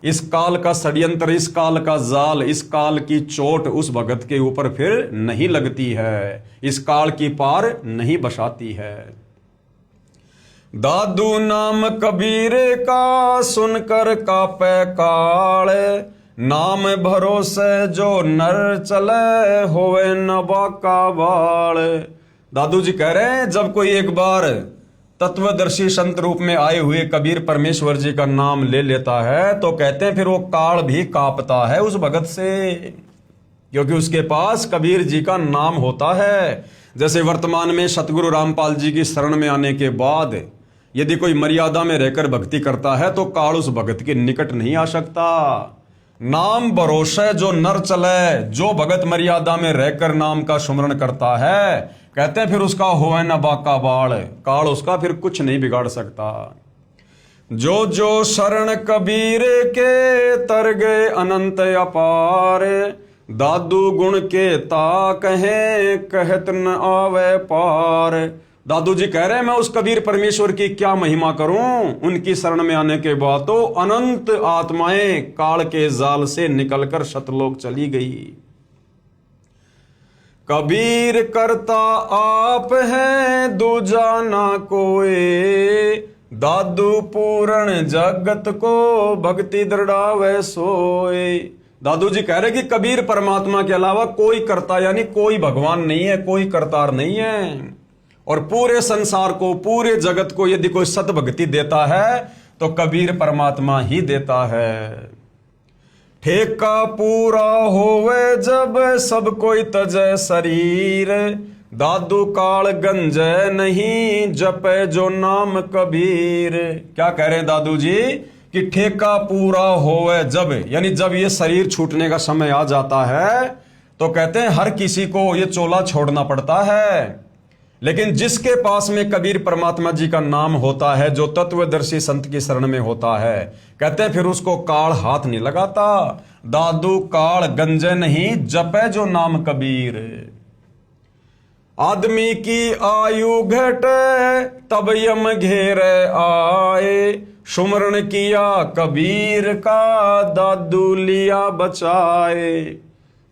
इस काल का षड्यंत्र, इस काल का जाल, इस काल की चोट उस भगत के ऊपर फिर नहीं लगती है, इस काल की पार नहीं बसाती है। दादू नाम कबीर का सुनकर कापे काल, नाम भरोसे जो नर चले होवे नबा का बाल। दादू जी कह रहे हैं जब कोई एक बार तत्वदर्शी संत रूप में आए हुए कबीर परमेश्वर जी का नाम ले लेता है तो कहते हैं फिर वो काल भी कांपता है उस भगत से, क्योंकि उसके पास कबीर जी का नाम होता है। जैसे वर्तमान में सतगुरु रामपाल जी की शरण में आने के बाद यदि कोई मर्यादा में रहकर भक्ति करता है तो काल उस भगत के निकट नहीं आ सकता। नाम भरोसे जो नर चले, जो भगत मर्यादा में रहकर नाम का सुमरण करता है, कहते हैं फिर उसका होए न बाका बाड़, काल उसका फिर कुछ नहीं बिगाड़ सकता। जो जो शरण कबीर के तर गए अनंत अपार, दादू गुण के ता कहे कहत न आवे पार। दादू जी कह रहे हैं मैं उस कबीर परमेश्वर की क्या महिमा करूं, उनकी शरण में आने के बाद तो अनंत आत्माएं काल के जाल से निकलकर सतलोक चली गई। कबीर करता आप है दूजा ना कोई, दादू पूर्ण जगत को भक्ति दृढ़ावे सोए। दादू जी कह रहे कि कबीर परमात्मा के अलावा कोई करता यानी कोई भगवान नहीं है, कोई करतार नहीं है। और पूरे संसार को, पूरे जगत को यदि कोई सतभक्ति देता है तो कबीर परमात्मा ही देता है। ठेका पूरा होवे जब सब कोई तजे शरीर, दादू काल गंजे नहीं जपे जो नाम कबीर। क्या कह रहे हैं दादू जी कि ठेका पूरा होवे जब, यानी जब ये शरीर छूटने का समय आ जाता है तो कहते हैं हर किसी को ये चोला छोड़ना पड़ता है, लेकिन जिसके पास में कबीर परमात्मा जी का नाम होता है, जो तत्वदर्शी संत की शरण में होता है, कहते हैं फिर उसको काल हाथ नहीं लगाता। दादू काल गंजे नहीं जपे जो नाम कबीर। आदमी की आयु घटे तब यम घेरे आए, सुमरण किया कबीर का दादू लिया बचाए।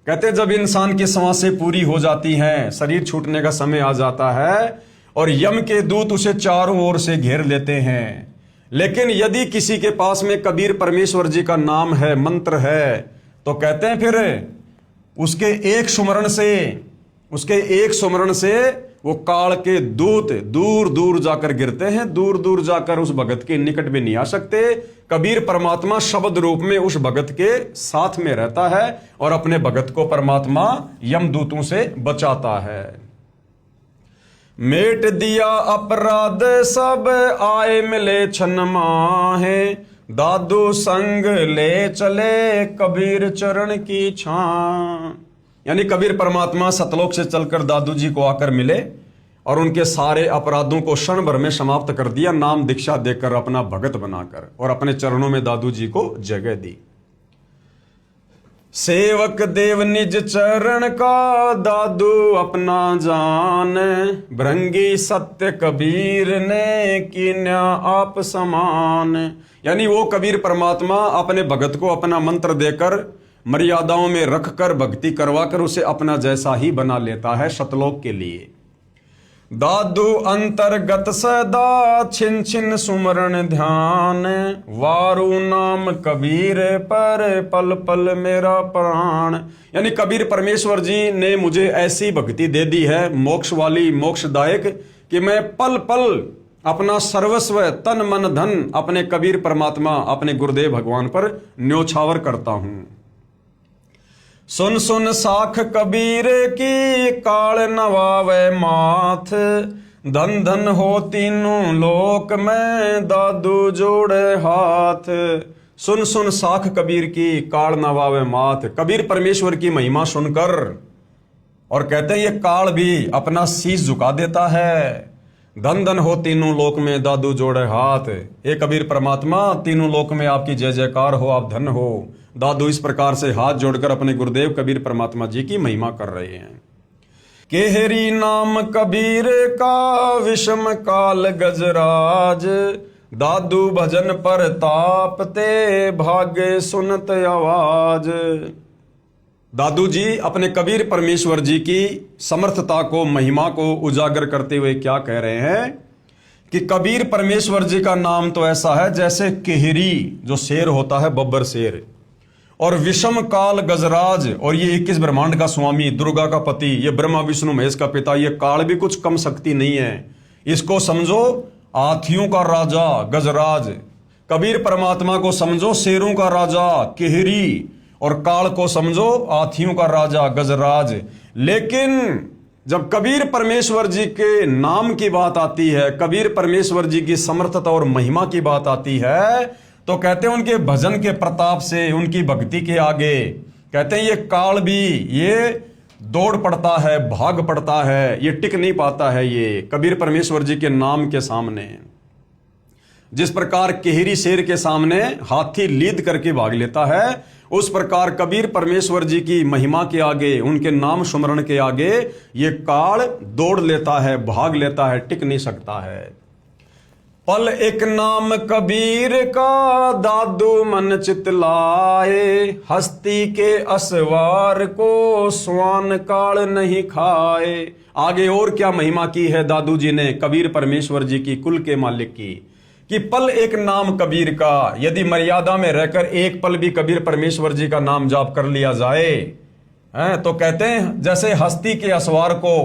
कहते जब इंसान की सांसें पूरी हो जाती हैं, शरीर छूटने का समय आ जाता है और यम के दूत उसे चारों ओर से घेर लेते हैं, लेकिन यदि किसी के पास में कबीर परमेश्वर जी का नाम है, मंत्र है, तो कहते हैं फिर उसके एक सुमरण से वो काल के दूत दूर दूर जाकर गिरते हैं, दूर दूर जाकर उस भगत के निकट भी नहीं आ सकते। कबीर परमात्मा शब्द रूप में उस भगत के साथ में रहता है और अपने भगत को परमात्मा यमदूतों से बचाता है। मेट दिया अपराध सब आए मिले छन माहे, दादू संग ले चले कबीर चरण की छां। यानी कबीर परमात्मा सतलोक से चलकर दादू जी को आकर मिले और उनके सारे अपराधों को क्षण भर में समाप्त कर दिया, नाम दीक्षा देकर अपना भगत बनाकर, और अपने चरणों में दादू जी को जगह दी। सेवक देव निज चरण का दादू अपना जान, भृंगी सत्य कबीर ने कीन्या आप समान। यानी वो कबीर परमात्मा अपने भगत को अपना मंत्र देकर मर्यादाओं में रखकर भक्ति करवाकर उसे अपना जैसा ही बना लेता है सतलोक के लिए। दादू अंतर्गत सदा छिन छिन सुमरण ध्यान, वारु नाम कबीर पर पल पल मेरा प्राण। यानी कबीर परमेश्वर जी ने मुझे ऐसी भक्ति दे दी है, मोक्ष वाली, मोक्षदायक, कि मैं पल पल अपना सर्वस्व तन मन धन अपने कबीर परमात्मा, अपने गुरुदेव भगवान पर न्योछावर करता हूं। सुन सुन साख कबीर की काल नवावे माथ, धन धन हो तीनों लोक में दादू जोड़े हाथ। सुन सुन साख कबीर की काल नवावे माथ। कबीर परमेश्वर की महिमा सुनकर और कहते हैं ये काल भी अपना शीश झुका देता है। धन धन हो तीनों लोक में दादू जोड़े हाथ। हे कबीर परमात्मा, तीनों लोक में आपकी जय जयकार हो, आप धन हो। दादू इस प्रकार से हाथ जोड़कर अपने गुरुदेव कबीर परमात्मा जी की महिमा कर रहे हैं। केहरी नाम कबीर का विषम काल गजराज, दादू भजन पर तापते भागे सुनत आवाज। दादू जी अपने कबीर परमेश्वर जी की समर्थता को, महिमा को उजागर करते हुए क्या कह रहे हैं कि कबीर परमेश्वर जी का नाम तो ऐसा है जैसे केहरी, जो शेर होता है, बब्बर शेर, और विषम काल गजराज, और ये 21 ब्रह्मांड का स्वामी, दुर्गा का पति, ये ब्रह्मा विष्णु महेश का पिता, ये काल भी कुछ कम शक्ति नहीं है। इसको समझो हाथियों का राजा गजराज। कबीर परमात्मा को समझो शेरों का राजा केहरी, और काल को समझो हाथियों का राजा गजराज। लेकिन जब कबीर परमेश्वर जी के नाम की बात आती है, कबीर परमेश्वर जी की समर्थता और महिमा की बात आती है, तो कहते हैं उनके भजन के प्रताप से, उनकी भक्ति के आगे कहते हैं ये काल भी ये दौड़ पड़ता है, भाग पड़ता है, ये टिक नहीं पाता है ये कबीर परमेश्वर जी के नाम के सामने। जिस प्रकार केहरी शेर के सामने हाथी लीद करके भाग लेता है, उस प्रकार कबीर परमेश्वर जी की महिमा के आगे, उनके नाम सुमरण के आगे ये काल दौड़ लेता है, भाग लेता है, टिक नहीं सकता है। पल एक नाम कबीर का दादू मन चितलाए, हस्ती के असवार को स्वान काल नहीं खाए। आगे और क्या महिमा की है दादू जी ने कबीर परमेश्वर जी की, कुल के मालिक की, कि पल एक नाम कबीर का, यदि मर्यादा में रहकर एक पल भी कबीर परमेश्वर जी का नाम जाप कर लिया जाए हैं, तो कहते हैं जैसे हस्ती के असवार को,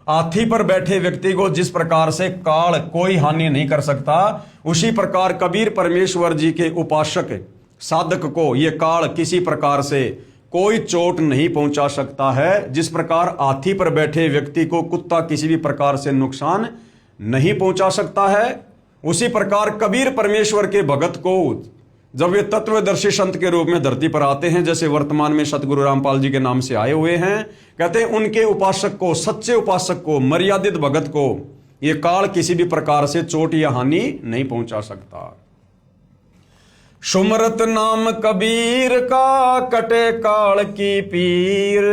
हाथी पर बैठे व्यक्ति को जिस प्रकार से काल कोई हानि नहीं कर सकता, उसी प्रकार कबीर परमेश्वर जी के उपासक साधक को ये काल किसी प्रकार से कोई चोट नहीं पहुंचा सकता है। जिस प्रकार हाथी पर बैठे व्यक्ति को कुत्ता किसी भी प्रकार से नुकसान नहीं पहुंचा सकता है, उसी प्रकार कबीर परमेश्वर के भगत को जब वे तत्वदर्शी संत के रूप में धरती पर आते हैं, जैसे वर्तमान में सतगुरु रामपाल जी के नाम से आए हुए हैं, कहते हैं उनके उपासक को, सच्चे उपासक को, मर्यादित भगत को ये काल किसी भी प्रकार से चोट या हानि नहीं पहुंचा सकता। सुमरत नाम कबीर का कटे काल की पीर,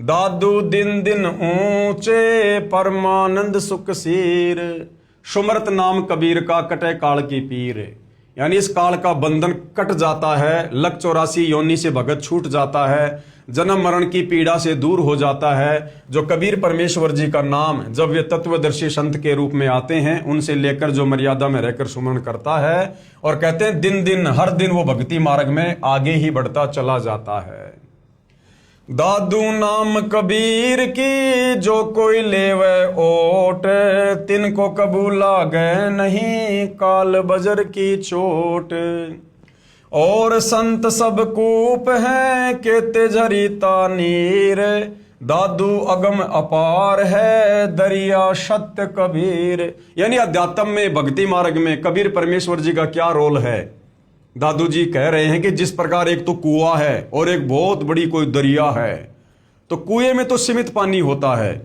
दादू दिन दिन ऊंचे परमानंद सुख सीर। सुमरत नाम कबीर का कटे काल की पीर, यानी इस काल का बंधन कट जाता है, लक 84 योनि से भगत छूट जाता है, जन्म मरण की पीड़ा से दूर हो जाता है। जो कबीर परमेश्वर जी का नाम जब वे तत्वदर्शी संत के रूप में आते हैं, उनसे लेकर जो मर्यादा में रहकर सुमरण करता है, और कहते हैं दिन दिन हर दिन वो भक्ति मार्ग में आगे ही बढ़ता चला जाता है। दादू नाम कबीर की जो कोई लेवे ओट, तिनको कबूला गए नहीं काल बजर की चोट। और संत सब कूप हैं केते झरीता नीर, दादू अगम अपार है दरिया सत्य कबीर। यानी अध्यात्म में, भक्ति मार्ग में कबीर परमेश्वर जी का क्या रोल है। दादू जी कह रहे हैं कि जिस प्रकार एक तो कुआं है और एक बहुत बड़ी कोई दरिया है, तो कुएं में तो सीमित पानी होता है,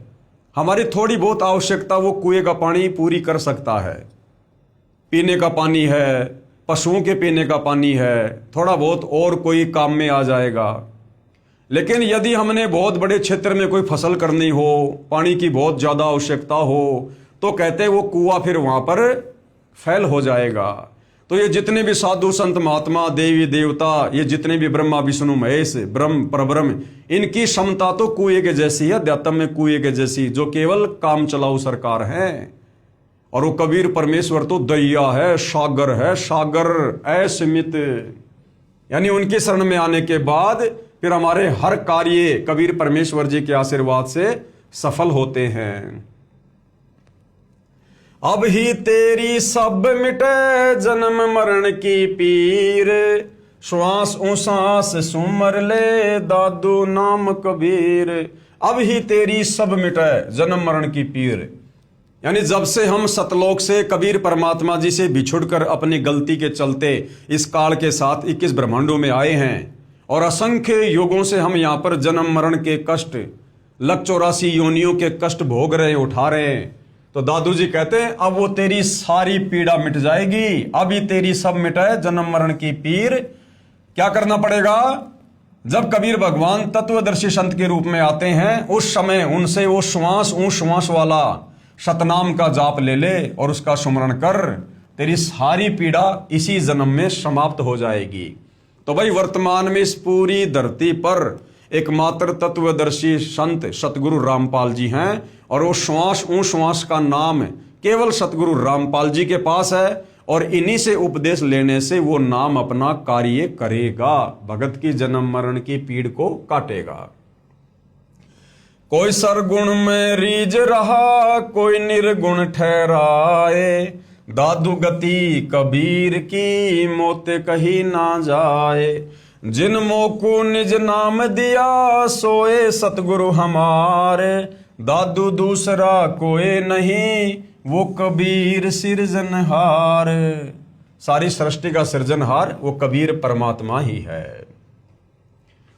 हमारी थोड़ी बहुत आवश्यकता वो कुएं का पानी पूरी कर सकता है। पीने का पानी है, पशुओं के पीने का पानी है, थोड़ा बहुत और कोई काम में आ जाएगा। लेकिन यदि हमने बहुत बड़े क्षेत्र में कोई फसल करनी हो, पानी की बहुत ज़्यादा आवश्यकता हो, तो कहते हैं वो कुआं फिर वहाँ पर फैल हो जाएगा। तो ये जितने भी साधु संत महात्मा, देवी देवता, ये जितने भी ब्रह्मा विष्णु महेश, ब्रह्म परब्रह्म, इनकी क्षमता तो कुएं के जैसी है, अध्यात्म में कुएं के जैसी, जो केवल काम चलाऊ सरकार है। और वो कबीर परमेश्वर तो दरिया है, सागर है, सागर असीमित। यानी उनकी शरण में आने के बाद फिर हमारे हर कार्य कबीर परमेश्वर जी के आशीर्वाद से सफल होते हैं। अब ही तेरी सब मिटे जन्म मरण की पीर, श्वास उसास सुमर ले दादू नाम कबीर। अब ही तेरी सब मिटे जन्म मरण की पीर, यानी जब से हम सतलोक से कबीर परमात्मा जी से बिछुड़कर अपनी गलती के चलते इस काल के साथ 21 ब्रह्मांडों में आए हैं, और असंख्य युगों से हम यहाँ पर जन्म मरण के कष्ट, लक 84 योनियों के कष्ट भोग रहे, उठा रहे हैं। तो दादू जी कहते हैं अब वो तेरी सारी पीड़ा मिट जाएगी, अभी तेरी सब मिटाए जन्म मरण की पीर। क्या करना पड़ेगा? जब कबीर भगवान तत्वदर्शी संत के रूप में आते हैं, उस समय उनसे वो श्वास वाला सतनाम का जाप ले ले और उसका सुमरण कर, तेरी सारी पीड़ा इसी जन्म में समाप्त हो जाएगी। तो भाई वर्तमान में इस पूरी धरती पर एकमात्र तत्वदर्शी संत सतगुरु रामपाल जी हैं, और वो श्वास का नाम केवल सतगुरु रामपाल जी के पास है, और इन्हीं से उपदेश लेने से वो नाम अपना कार्य करेगा, भगत की जन्म मरण की पीड़ को काटेगा। कोई सरगुण में रीझ रहा कोई निर्गुण ठहराए, दादू गति कबीर की मोते कही ना जाए। जिन मोको निज नाम दिया सोए सतगुरु हमारे। दादू दूसरा कोई नहीं वो कबीर सिरजनहार। सारी सृष्टि का सृजनहार वो कबीर परमात्मा ही है।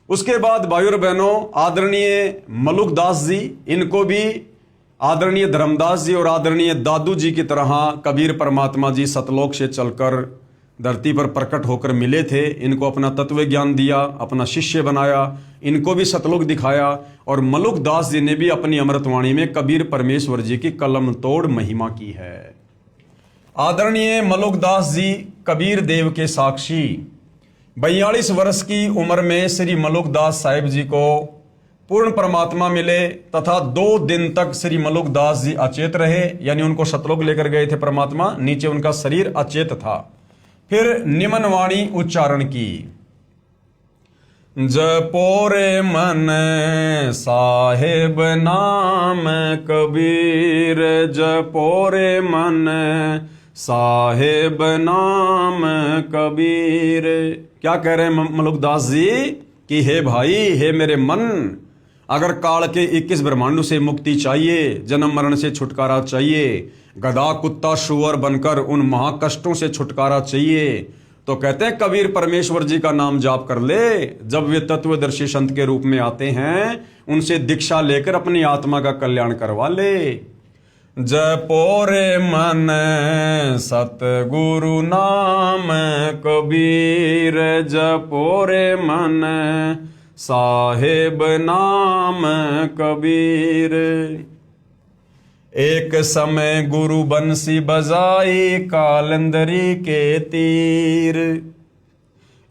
उसके बाद भाइयों और बहनों, आदरणीय मलुकदास जी, इनको भी आदरणीय धर्मदास जी और आदरणीय दादू जी की तरह कबीर परमात्मा जी सतलोक से चलकर धरती पर प्रकट होकर मिले थे। इनको अपना तत्व ज्ञान दिया, अपना शिष्य बनाया, इनको भी सतलोक दिखाया। और मलुकदास जी ने भी अपनी अमृतवाणी में कबीर परमेश्वर जी की कलम तोड़ महिमा की है। आदरणीय मलुकदास जी कबीर देव के साक्षी 42 वर्ष की उम्र में श्री मलुकदास साहिब जी को पूर्ण परमात्मा मिले तथा 2 दिन तक श्री मलुकदास जी अचेत रहे, यानी उनको सतलोक लेकर गए थे परमात्मा, नीचे उनका शरीर अचेत था। फिर निमन वाणी उच्चारण की, जपो रे मन साहेब नाम कबीर, जपो रे मन साहेब नाम कबीर। क्या कह रहे हैं मलुकदास जी कि हे भाई, हे मेरे मन, अगर काल के 21 ब्रह्मांडों से मुक्ति चाहिए, जन्म मरण से छुटकारा चाहिए, गधा कुत्ता शुअर बनकर उन महाकष्टों से छुटकारा चाहिए, तो कहते हैं कबीर परमेश्वर जी का नाम जाप कर ले। जब वे तत्वदर्शी संत के रूप में आते हैं, उनसे दीक्षा लेकर अपनी आत्मा का कल्याण करवा ले। जपो रे मन सतगुरु नाम कबीर, जपो रे मन साहेब नाम कबीर। एक समय गुरु बंसी बजाई कालंदरी के तीर,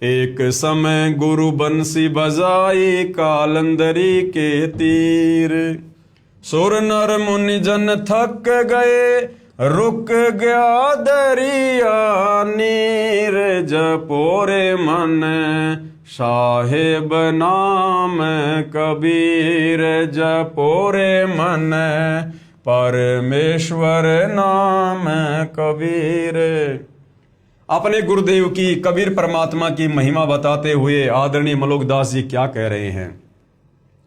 एक समय गुरु बंसी बजाई कालंदरी के तीर। सुर नर मुनि जन थक गए, रुक गया दरिया नीर, जपो रे मन साहेब नाम कबीर, जपो रे मन परमेश्वर नाम कबीर। अपने गुरुदेव की, कबीर परमात्मा की महिमा बताते हुए आदरणीय मलुकदास जी क्या कह रहे हैं?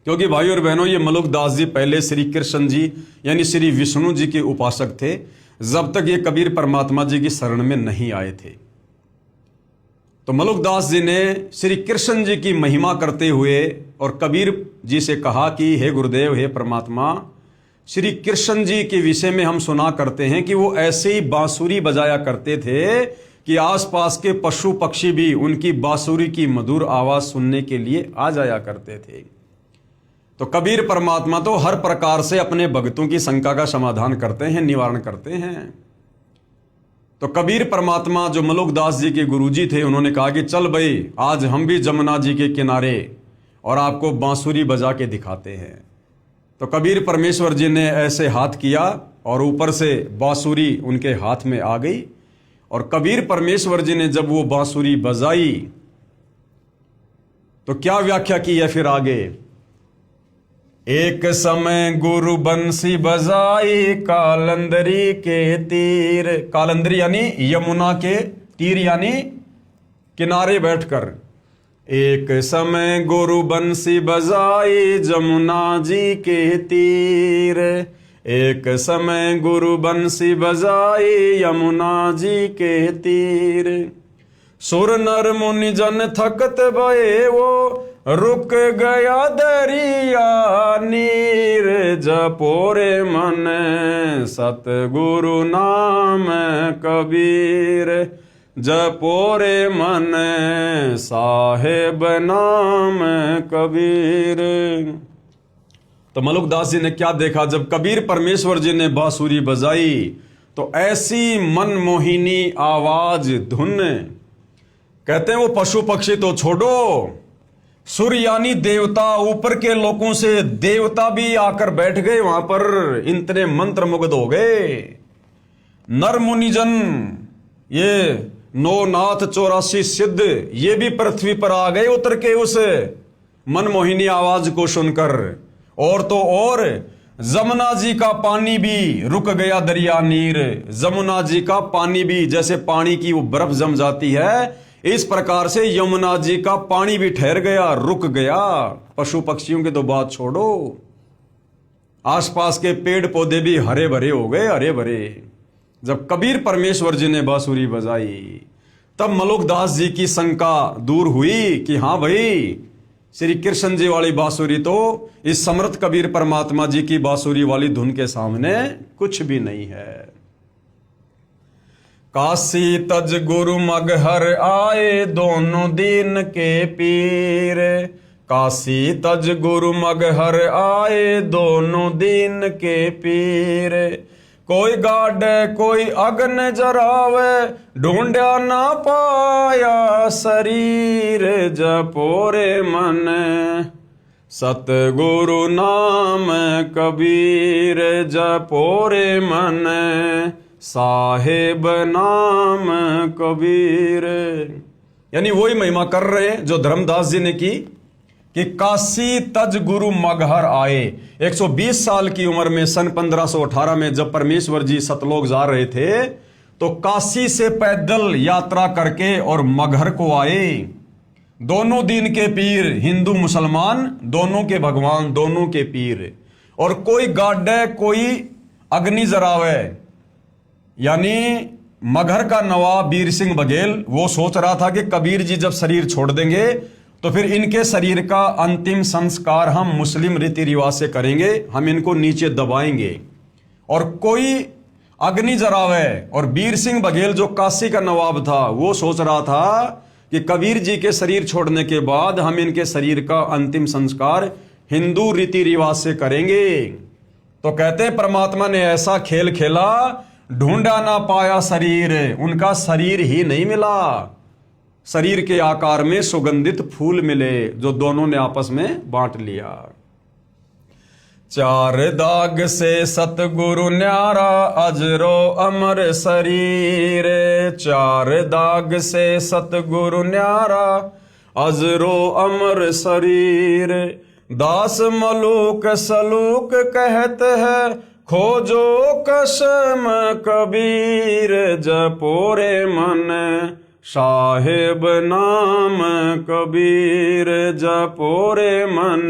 क्योंकि भाइयों और बहनों, ये मलुकदास जी पहले श्री कृष्ण जी यानी श्री विष्णु जी के उपासक थे, जब तक ये कबीर परमात्मा जी की शरण में नहीं आए थे। तो मलुकदास जी ने श्री कृष्ण जी की महिमा करते हुए और कबीर जी से कहा कि हे गुरुदेव, हे परमात्मा, श्री कृष्ण जी के विषय में हम सुना करते हैं कि वो ऐसे ही बांसुरी बजाया करते थे कि आसपास के पशु पक्षी भी उनकी बांसुरी की मधुर आवाज सुनने के लिए आ जाया करते थे। तो कबीर परमात्मा तो हर प्रकार से अपने भक्तों की शंका का समाधान करते हैं, निवारण करते हैं। तो कबीर परमात्मा जो मलुकदास जी के गुरुजी थे, उन्होंने कहा कि चल भाई, आज हम भी जमुना जी के किनारे और आपको बांसुरी बजा के दिखाते हैं। तो कबीर परमेश्वर जी ने ऐसे हाथ किया और ऊपर से बांसुरी उनके हाथ में आ गई। और कबीर परमेश्वर जी ने जब वो बांसुरी बजाई तो क्या व्याख्या की है फिर आगे? एक समय गुरु बंसी बजाई कालंदरी के तीर, कालंदरी यानी यमुना के तीर यानी किनारे बैठकर। एक समय गुरु बंसी बजाई जमुना जी के तीर, एक समय गुरु बंसी बजाई यमुना जी के तीर। सुर नर मुनि जन थकत भये वो, रुक गया दरिया नीर, जपो रे मन सतगुरु नाम कबीर, जपो रे मन साहेब नाम कबीर। तो मलुकदास जी ने क्या देखा? जब कबीर परमेश्वर जी ने बांसुरी बजाई तो ऐसी मनमोहिनी आवाज, धुन, कहते हैं वो पशु पक्षी तो छोड़ो, सूर्य यानी देवता, ऊपर के लोगों से देवता भी आकर बैठ गए वहां पर, इतने मंत्र मुग्ध हो गए। नर मुनिजन, ये 9 नाथ 84 सिद्ध, ये भी पृथ्वी पर आ गए उतर के उस मनमोहिनी आवाज को सुनकर। और तो और जमुना जी का पानी भी रुक गया दरिया नीर। जमुना जी का पानी भी, जैसे पानी की वो बर्फ जम जाती है, इस प्रकार से यमुना जी का पानी भी ठहर गया, रुक गया। पशु पक्षियों की तो बात छोड़ो, आसपास के पेड़ पौधे भी हरे भरे हो गए, हरे भरे। जब कबीर परमेश्वर जी ने बांसुरी बजाई, तब मलुकदास जी की शंका दूर हुई कि हाँ भाई, श्री कृष्ण जी वाली बांसुरी तो इस समर्थ कबीर परमात्मा जी की बांसुरी वाली धुन के सामने कुछ भी नहीं है। काशी तज गुरु मगहर आए दोनों दीन के पीर। काशी तज गुरु मगहर आए दोनों दीन के पीर। कोई गाड़े कोई अग्न जरावे, ढूंढा ना पाया शरीर। जपोरे मन सतगुरु नाम कबीर। जपोरे मन साहेब नाम कबीर। यानी वही महिमा कर रहे हैं जो धर्मदास जी ने की कि काशी तज गुरु मगहर आए। 120 साल की उम्र में सन 1518 में जब परमेश्वर जी सतलोक जा रहे थे, तो काशी से पैदल यात्रा करके और मगहर को आए। दोनों दीन के पीर, हिंदू मुसलमान दोनों के भगवान, दोनों के पीर। और कोई गाड़े कोई अग्नि जरावे, यानी मगहर का नवाब वीर सिंह बघेल वो सोच रहा था कि कबीर जी जब शरीर छोड़ देंगे तो फिर इनके शरीर का अंतिम संस्कार हम मुस्लिम रीति रिवाज से करेंगे, हम इनको नीचे दबाएंगे। और कोई अग्नि जरावे, और वीर सिंह बघेल जो काशी का नवाब था वो सोच रहा था कि कबीर जी के शरीर छोड़ने के बाद हम इनके शरीर का अंतिम संस्कार हिंदू रीति रिवाज से करेंगे। तो कहते हैं परमात्मा ने ऐसा खेल खेला, ढूंढा ना पाया शरीर। उनका शरीर ही नहीं मिला, शरीर के आकार में सुगंधित फूल मिले जो दोनों ने आपस में बांट लिया। चार दाग से सतगुरु न्यारा, अजरो अमर शरीर। चार दाग से सतगुरु न्यारा, अजरो अमर शरीर। दास मलूक सलूक कहते हैं, खोजो कसम कबीर। जपोरे मन साहेब नाम कबीर। जपोरे मन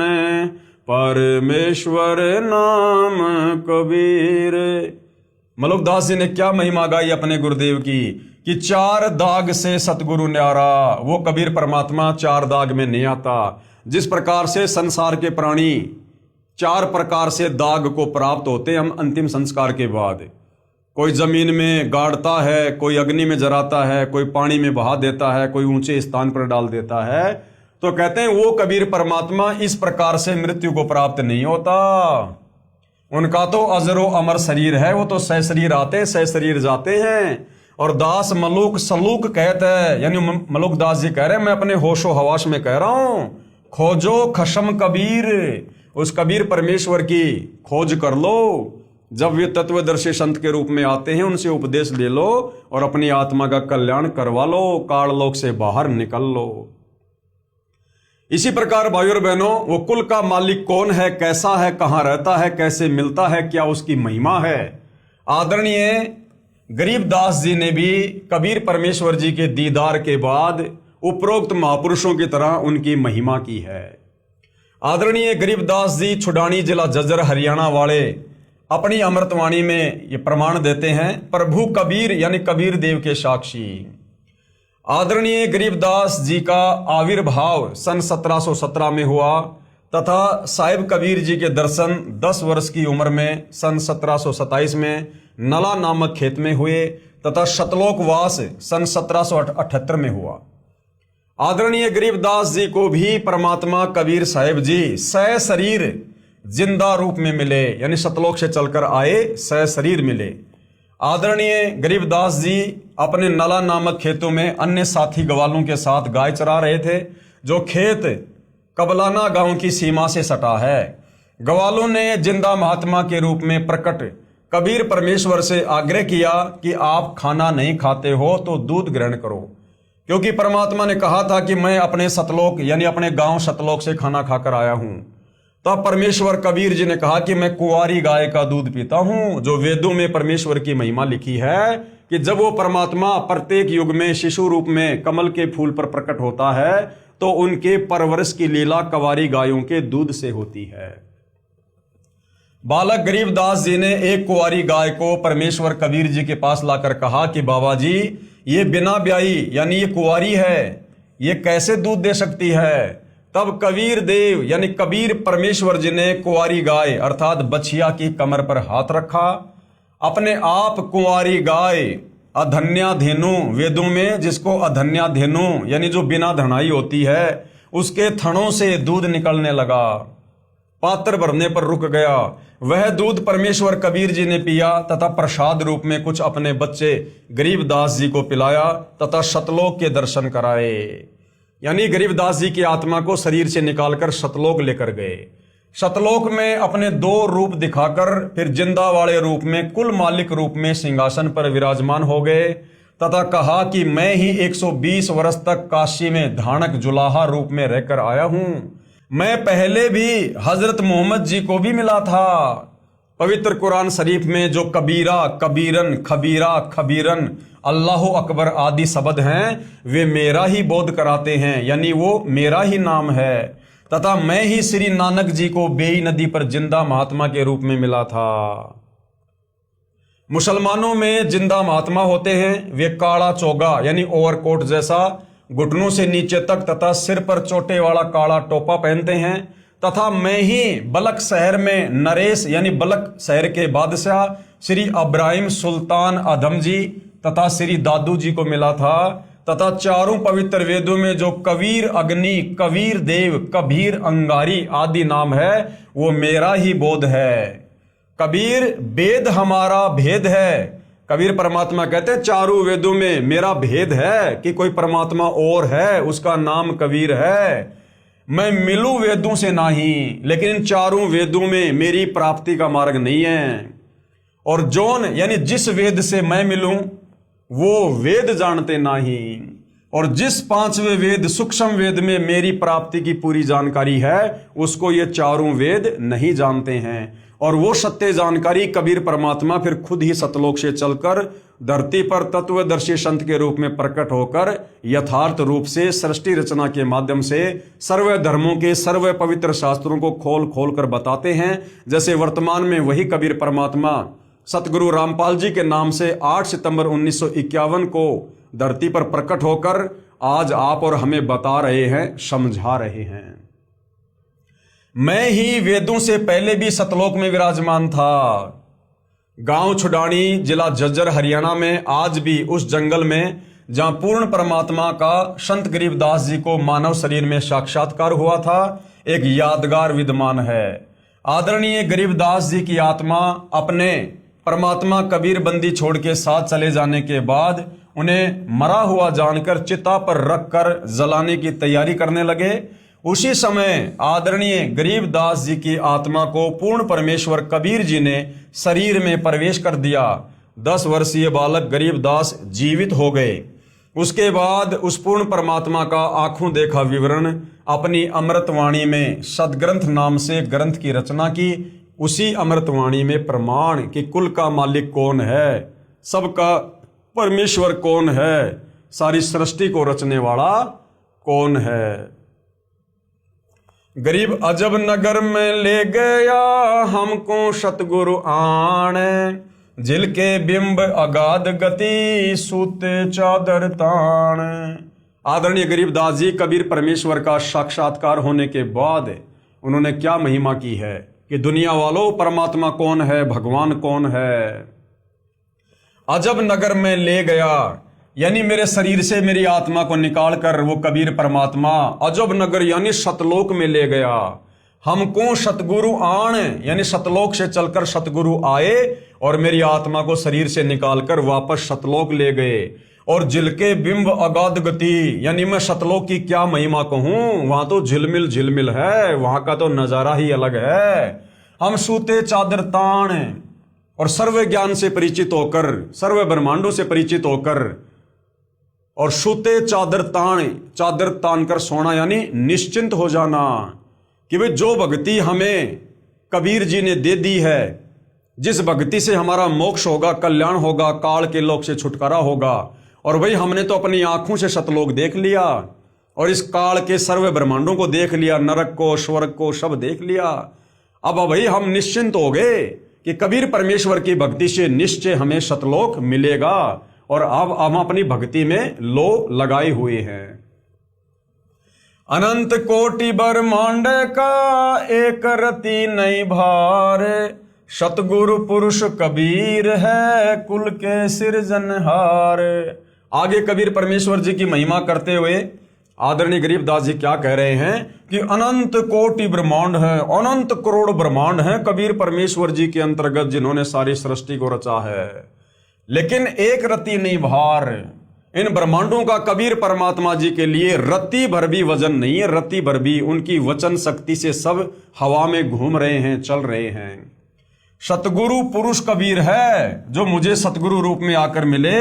परमेश्वर नाम कबीर। मलुकदास जी ने क्या महिमा गाई अपने गुरुदेव की कि चार दाग से सतगुरु न्यारा। वो कबीर परमात्मा चार दाग में नहीं आता। जिस प्रकार से संसार के प्राणी चार प्रकार से दाग को प्राप्त होते हैं हम अंतिम संस्कार के बाद, कोई जमीन में गाड़ता है, कोई अग्नि में जराता है, कोई पानी में बहा देता है, कोई ऊंचे स्थान पर डाल देता है, तो कहते हैं वो कबीर परमात्मा इस प्रकार से मृत्यु को प्राप्त नहीं होता। उनका तो अजरो अमर शरीर है, वो तो सह शरीर आते सह शरीर जाते हैं। और दास मलूक सलूक कहते हैं, यानी मलुकदास जी कह रहे हैं मैं अपने होशो हवास में कह रहा हूं, खोजो खशम कबीर। उस कबीर परमेश्वर की खोज कर लो। जब वे तत्वदर्शी संत के रूप में आते हैं उनसे उपदेश ले लो और अपनी आत्मा का कल्याण करवा लो, काललोक से बाहर निकल लो। इसी प्रकार भाइयों और बहनों, वो कुल का मालिक कौन है, कैसा है, कहां रहता है, कैसे मिलता है, क्या उसकी महिमा है। आदरणीय गरीबदास जी ने भी कबीर परमेश्वर जी के दीदार के बाद उपरोक्त महापुरुषों की तरह उनकी महिमा की है। आदरणीय गरीबदास जी छुडानी जिला झज्जर हरियाणा वाले अपनी अमृतवाणी में ये प्रमाण देते हैं, प्रभु कबीर यानी कबीर देव के साक्षी। आदरणीय गरीबदास जी का आविर्भाव सन 1717 में हुआ तथा साहिब कबीर जी के दर्शन 10 वर्ष की उम्र में सन 1727 में नला नामक खेत में हुए तथा शतलोकवास सन 1778 में हुआ। आदरणीय गरीबदास जी को भी परमात्मा कबीर साहिब जी सह शरीर जिंदा रूप में मिले, यानी सतलोक से चलकर आए, सह शरीर मिले। आदरणीय गरीबदास जी अपने नला नामक खेतों में अन्य साथी ग्वालों के साथ गाय चरा रहे थे, जो खेत कबलाना गांव की सीमा से सटा है। ग्वालों ने जिंदा महात्मा के रूप में प्रकट कबीर परमेश्वर से आग्रह किया कि आप खाना नहीं खाते हो तो दूध ग्रहण करो, क्योंकि परमात्मा ने कहा था कि मैं अपने सतलोक यानी अपने गांव सतलोक से खाना खाकर आया हूं। तब परमेश्वर कबीर जी ने कहा कि मैं कुंवारी गाय का दूध पीता हूं। जो वेदों में परमेश्वर की महिमा लिखी है कि जब वो परमात्मा प्रत्येक युग में शिशु रूप में कमल के फूल पर प्रकट होता है तो उनके परवरिश की लीला कुंवारी गायों के दूध से होती है। बालक गरीबदास जी ने एक कुंवारी गाय को परमेश्वर कबीर जी के पास लाकर कहा कि बाबा जी, ये बिना ब्याई यानी ये कुंवारी है, ये कैसे दूध दे सकती है। तब कबीर देव यानी कबीर परमेश्वर जी ने कुंवारी गाय अर्थात बछिया की कमर पर हाथ रखा। अपने आप कुंवारी गाय अधन्या धेनु, वेदों में जिसको अधन्या धेनु यानी जो बिना धनाई होती है, उसके थनों से दूध निकलने लगा। पात्र भरने पर रुक गया। वह दूध परमेश्वर कबीर जी ने पिया तथा प्रसाद रूप में कुछ अपने बच्चे गरीबदास जी को पिलाया तथा सतलोक के दर्शन कराए। यानी गरीबदास जी की आत्मा को शरीर से निकालकर सतलोक लेकर गए। सतलोक में अपने दो रूप दिखाकर फिर जिंदा वाले रूप में कुल मालिक रूप में सिंहासन पर विराजमान हो गए तथा कहा कि मैं ही 120 वर्ष तक काशी में धानक जुलाहा रूप में रहकर आया हूं। मैं पहले भी हजरत मोहम्मद जी को भी मिला था। पवित्र कुरान शरीफ में जो कबीरा, कबीरन, खबीरा, खबीरन, अल्लाह अकबर आदि शब्द हैं, वे मेरा ही बोध कराते हैं, यानी वो मेरा ही नाम है। तथा मैं ही श्री नानक जी को बेई नदी पर जिंदा महात्मा के रूप में मिला था। मुसलमानों में जिंदा महात्मा होते हैं, वे काला चोगा यानी ओवरकोट जैसा घुटनों से नीचे तक तथा सिर पर चोटे वाला काला टोपा पहनते हैं। तथा मैं ही बलक शहर में नरेश यानी बलक शहर के बादशाह श्री इब्राहिम सुल्तान आदम जी तथा श्री दादू जी को मिला था। तथा चारों पवित्र वेदों में जो कबीर अग्नि, कबीर देव, कबीर अंगारी आदि नाम है, वो मेरा ही बोध है। कबीर वेद हमारा भेद है। कबीर परमात्मा कहते हैं चारों वेदों में मेरा भेद है कि कोई परमात्मा और है, उसका नाम कबीर है। मैं मिलूं वेदों से नहीं, लेकिन इन चारों वेदों में मेरी प्राप्ति का मार्ग नहीं है। और जौन यानी जिस वेद से मैं मिलूं वो वेद जानते नहीं। और जिस पांचवें वेद सूक्ष्म वेद में मेरी प्राप्ति की पूरी जानकारी है, उसको ये चारों वेद नहीं जानते हैं। और वो सत्य जानकारी कबीर परमात्मा फिर खुद ही सतलोक से चलकर धरती पर तत्वदर्शी संत के रूप में प्रकट होकर यथार्थ रूप से सृष्टि रचना के माध्यम से सर्व धर्मों के सर्व पवित्र शास्त्रों को खोल खोल कर बताते हैं। जैसे वर्तमान में वही कबीर परमात्मा सतगुरु रामपाल जी के नाम से 8 सितंबर 1951 को धरती पर प्रकट होकर आज आप और हमें बता रहे हैं, समझा रहे हैं। मैं ही वेदों से पहले भी सतलोक में विराजमान था। गांव छुडानी, जिला झज्जर, हरियाणा में आज भी उस जंगल में जहां पूर्ण परमात्मा का संत गरीबदास जी को मानव शरीर में साक्षात्कार हुआ था, एक यादगार विद्यमान है। आदरणीय गरीबदास जी की आत्मा अपने परमात्मा कबीर बंदी छोड़ के साथ चले जाने के बाद उन्हें मरा हुआ जानकर चिता पर रखकर जलाने की तैयारी करने लगे। उसी समय आदरणीय गरीबदास जी की आत्मा को पूर्ण परमेश्वर कबीर जी ने शरीर में प्रवेश कर दिया। 10 वर्षीय बालक गरीबदास जीवित हो गए। उसके बाद उस पूर्ण परमात्मा का आंखों देखा विवरण अपनी अमृतवाणी में सदग्रंथ नाम से ग्रंथ की रचना की। उसी अमृतवाणी में प्रमाण कि कुल का मालिक कौन है, सबका परमेश्वर कौन है, सारी सृष्टि को रचने वाला कौन है। गरीब अजब नगर में ले गया हमको सतगुरु आण, जिल के बिंब अगाध गति सूते चादर ताण। आदरणीय गरीबदास जी कबीर परमेश्वर का साक्षात्कार होने के बाद उन्होंने क्या महिमा की है कि दुनिया वालों परमात्मा कौन है, भगवान कौन है। अजब नगर में ले गया यानी मेरे शरीर से मेरी आत्मा को निकालकर वो कबीर परमात्मा अजब नगर यानी सतलोक में ले गया। हमको सतगुरु आण यानी सतलोक से चलकर सतगुरु आए और मेरी आत्मा को शरीर से निकालकर वापस सतलोक ले गए। और जिलके बिंब अगाध गति यानी मैं सतलोक की क्या महिमा कहूं, वहां तो झिलमिल झिलमिल है, वहां का तो नजारा ही अलग है। हम सूते चादर ताण और सर्व ज्ञान से परिचित होकर, सर्व ब्रह्मांडों से परिचित होकर और सूते चादर तान कर सोना यानी निश्चिंत हो जाना। कि भाई जो भक्ति हमें कबीर जी ने दे दी है, जिस भक्ति से हमारा मोक्ष होगा, कल्याण होगा, काल के लोक से छुटकारा होगा। और भाई हमने तो अपनी आंखों से सतलोक देख लिया और इस काल के सर्व ब्रह्मांडों को देख लिया, नरक को, स्वर्ग को, सब देख लिया। अब भाई हम निश्चिंत हो गए कि कबीर परमेश्वर की भक्ति से निश्चय हमें सतलोक मिलेगा। और अब हम अपनी भक्ति में लो लगाए हुए हैं। अनंत कोटि ब्रह्मांड का एक रति नहीं भार, सतगुरु पुरुष कबीर है कुल के सिरजनहार। आगे कबीर परमेश्वर जी की महिमा करते हुए आदरणीय गरीबदास जी क्या कह रहे हैं कि अनंत कोटि ब्रह्मांड है, अनंत करोड़ ब्रह्मांड है कबीर परमेश्वर जी के अंतर्गत, जिन्होंने सारी सृष्टि को रचा है। लेकिन एक रति नहीं भार, इन ब्रह्मांडों का कबीर परमात्मा जी के लिए रत्ती भर भी वजन नहीं है। रत्ती भर भी उनकी वचन शक्ति से सब हवा में घूम रहे हैं, चल रहे हैं। सतगुरु पुरुष कबीर है, जो मुझे सतगुरु रूप में आकर मिले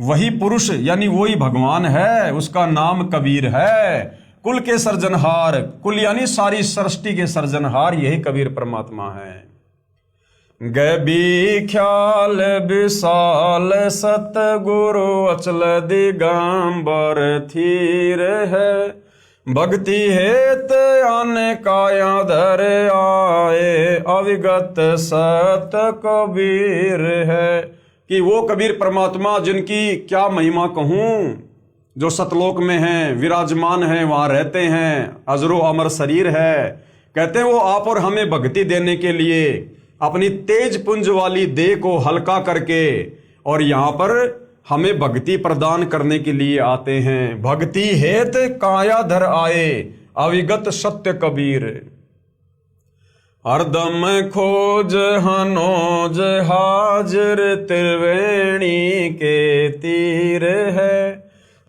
वही पुरुष यानी वही भगवान है, उसका नाम कबीर है। कुल के सर्जनहार, कुल यानी सारी सृष्टि के सर्जनहार यही कबीर परमात्मा है। गैबी ख्याल विशाल सतगुरु अचल दिगंबर थीर है, भक्ति हेत आने काया धर आए, अविगत सत कबीर है। कि वो कबीर परमात्मा जिनकी क्या महिमा कहूं, जो सतलोक में हैं, विराजमान हैं, वहां रहते हैं, अजरो अमर शरीर है। कहते हैं वो आप और हमें भक्ति देने के लिए अपनी तेज पुंज वाली देह को हल्का करके और यहां पर हमें भक्ति प्रदान करने के लिए आते हैं। भक्ति हेत काया धर आए, अविगत सत्य कबीर। हरदम खोज हनोज हाजिर, त्रिवेणी के तीर है,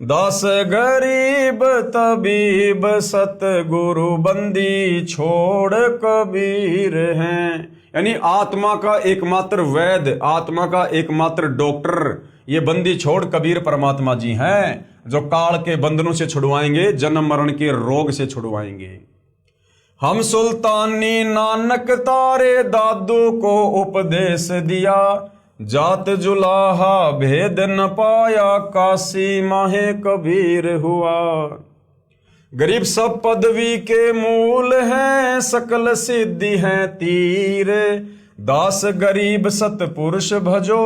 दास गरीब तबीब सतगुरु बंदी छोड़ कबीर हैं। यानी आत्मा का एकमात्र वैद्य, आत्मा का एकमात्र डॉक्टर ये बंदी छोड़ कबीर परमात्मा जी हैं, जो काल के बंधनों से छुड़वाएंगे, जन्म मरण के रोग से छुड़वाएंगे। हम सुल्तानी नानक तारे दादू को उपदेश दिया, जात जुलाहा भेद न पाया, काशी माहे कबीर हुआ। गरीब सब पदवी के मूल हैं, सकल सिद्धि हैं तीर, दास गरीब सतपुरुष भजो,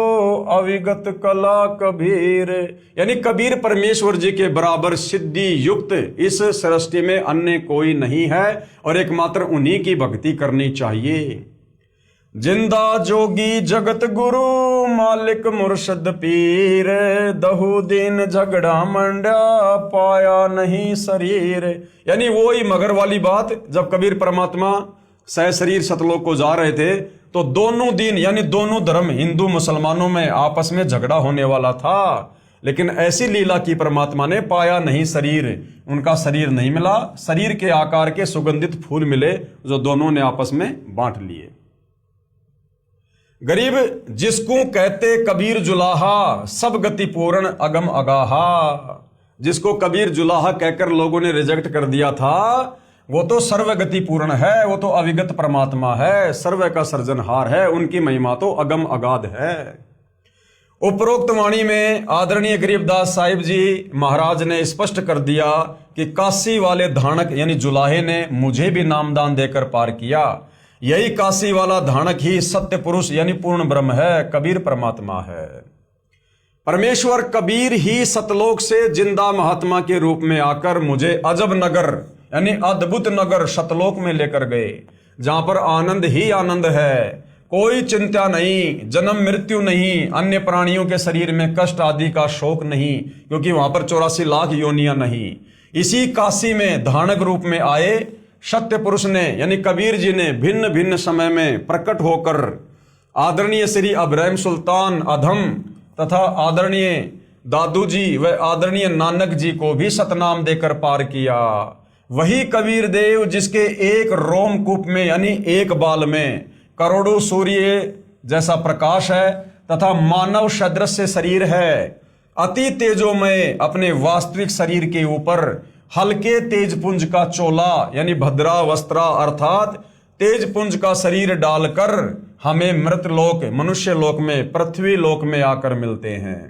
अविगत कला कबीर। यानी कबीर परमेश्वर जी के बराबर सिद्धि युक्त इस सृष्टि में अन्य कोई नहीं है और एकमात्र उन्हीं की भक्ति करनी चाहिए। जिंदा जोगी जगत गुरु, मालिक मुर्शद पीर, दहु दिन झगड़ा मंडा, पाया नहीं शरीर। यानी वो ही मगर वाली बात, जब कबीर परमात्मा सह शरीर सतलोक को जा रहे थे तो दोनों दिन यानी दोनों धर्म हिंदू मुसलमानों में आपस में झगड़ा होने वाला था, लेकिन ऐसी लीला की परमात्मा ने, पाया नहीं शरीर, उनका शरीर नहीं मिला, शरीर के आकार के सुगंधित फूल मिले जो दोनों ने आपस में बांट लिए। गरीब जिसको कहते कबीर जुलाहा, सब गति पूर्ण अगम अगाहा। जिसको कबीर जुलाहा कहकर लोगों ने रिजेक्ट कर दिया था, वो तो सर्वगति पूर्ण है, वो तो अविगत परमात्मा है, सर्व का सर्जनहार है, उनकी महिमा तो अगम अगाध है। उपरोक्त वाणी में आदरणीय गरीबदास साहिब जी महाराज ने स्पष्ट कर दिया कि काशी वाले धानक यानी जुलाहे ने मुझे भी नामदान देकर पार किया। यही काशी वाला धानक ही सत्य पुरुष यानी पूर्ण ब्रह्म है, कबीर परमात्मा है। परमेश्वर कबीर ही सतलोक से जिंदा महात्मा के रूप में आकर मुझे अजब नगर यानी अद्भुत नगर सतलोक में लेकर गए, जहां पर आनंद ही आनंद है, कोई चिंता नहीं, जन्म मृत्यु नहीं, अन्य प्राणियों के शरीर में कष्ट आदि का शोक नहीं, क्योंकि वहां पर 84 लाख योनियां नहीं। इसी काशी में धानक रूप में आए सत्य पुरुष ने यानी कबीर जी ने भिन्न भिन्न समय में प्रकट होकर आदरणीय श्री अब्राहिम सुल्तान अधम तथा आदरणीय दादू जी व आदरणीय नानक जी को भी सतनाम देकर पार किया। वही कबीर देव जिसके एक रोमकूप में यानी एक बाल में करोड़ों सूर्य जैसा प्रकाश है तथा मानव सदृश शरीर है, अति तेजोमय अपने वास्तविक शरीर के ऊपर हल्के तेजपुंज का चोला यानी भद्रा वस्त्रा अर्थात तेजपुंज का शरीर डालकर हमें मृतलोक मनुष्य लोक में पृथ्वी लोक में आकर मिलते हैं,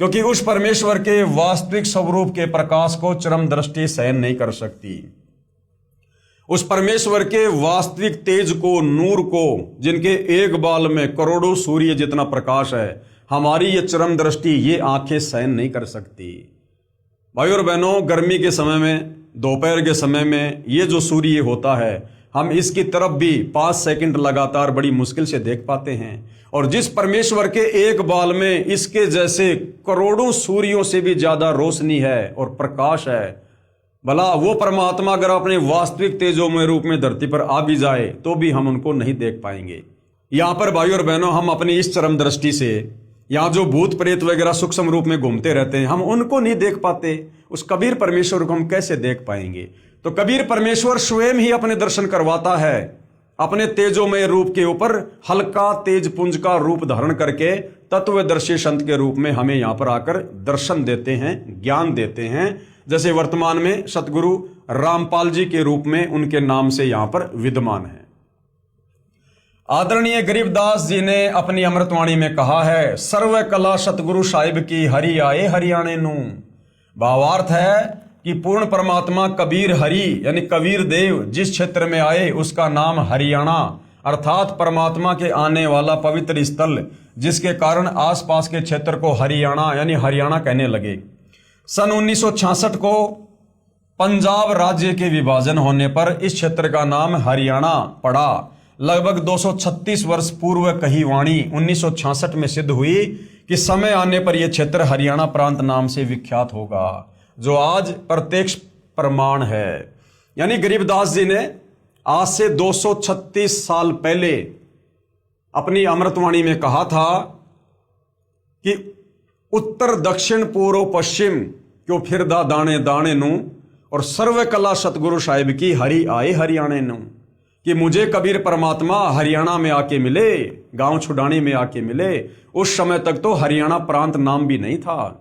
क्योंकि उस परमेश्वर के वास्तविक स्वरूप के प्रकाश को चरम दृष्टि सहन नहीं कर सकती। उस परमेश्वर के वास्तविक तेज को, नूर को, जिनके एक बाल में करोड़ों सूर्य जितना प्रकाश है, हमारी ये चरम दृष्टि, ये आंखें सहन नहीं कर सकती। भाई और बहनों, गर्मी के समय में, दोपहर के समय में ये जो सूर्य होता है, हम इसकी तरफ भी 5 सेकंड लगातार बड़ी मुश्किल से देख पाते हैं। और जिस परमेश्वर के एक बाल में इसके जैसे करोड़ों सूर्यों से भी ज्यादा रोशनी है और प्रकाश है, भला वो परमात्मा अगर अपने वास्तविक तेजोमय रूप में धरती पर आ भी जाए तो भी हम उनको नहीं देख पाएंगे। यहां पर भाई और बहनों, हम अपनी इस चरम दृष्टि से यहां जो भूत प्रेत वगैरह सूक्ष्म रूप में घूमते रहते हैं, हम उनको नहीं देख पाते। उस कबीर परमेश्वर को हम कैसे देख पाएंगे? तो कबीर परमेश्वर स्वयं ही अपने दर्शन करवाता है, अपने तेजोमय रूप के ऊपर हल्का तेजपुंज का रूप धारण करके तत्वदर्शी संत के रूप में हमें यहां पर आकर दर्शन देते हैं, ज्ञान देते हैं। जैसे वर्तमान में सतगुरु रामपाल जी के रूप में उनके नाम से यहां पर विद्यमान है। आदरणीय गरीबदास जी ने अपनी अमृतवाणी में कहा है, सर्व कला सतगुरु साहिब की हरि आए हरियाणे नू। भावार्थ है कि पूर्ण परमात्मा कबीर हरि यानी कबीर देव जिस क्षेत्र में आए उसका नाम हरियाणा अर्थात परमात्मा के आने वाला पवित्र स्थल, जिसके कारण आसपास के क्षेत्र को हरियाणा यानी हरियाणा कहने लगे। सन 1966 को पंजाब राज्य के विभाजन होने पर इस क्षेत्र का नाम हरियाणा पड़ा। लगभग 236 वर्ष पूर्व कही वाणी 1966 में सिद्ध हुई कि समय आने पर यह क्षेत्र हरियाणा प्रांत नाम से विख्यात होगा, जो आज प्रत्यक्ष प्रमाण है। यानी गरीबदास जी ने आज से 236 साल पहले अपनी अमृतवाणी में कहा था कि उत्तर दक्षिण पूर्व पश्चिम क्यों फिरदा दाने दाने नू, और सर्व कला सतगुरु साहिब की हरि आए हरियाणे नू, कि मुझे कबीर परमात्मा हरियाणा में आके मिले, गांव छुडानी में आके मिले। उस समय तक तो हरियाणा प्रांत नाम भी नहीं था,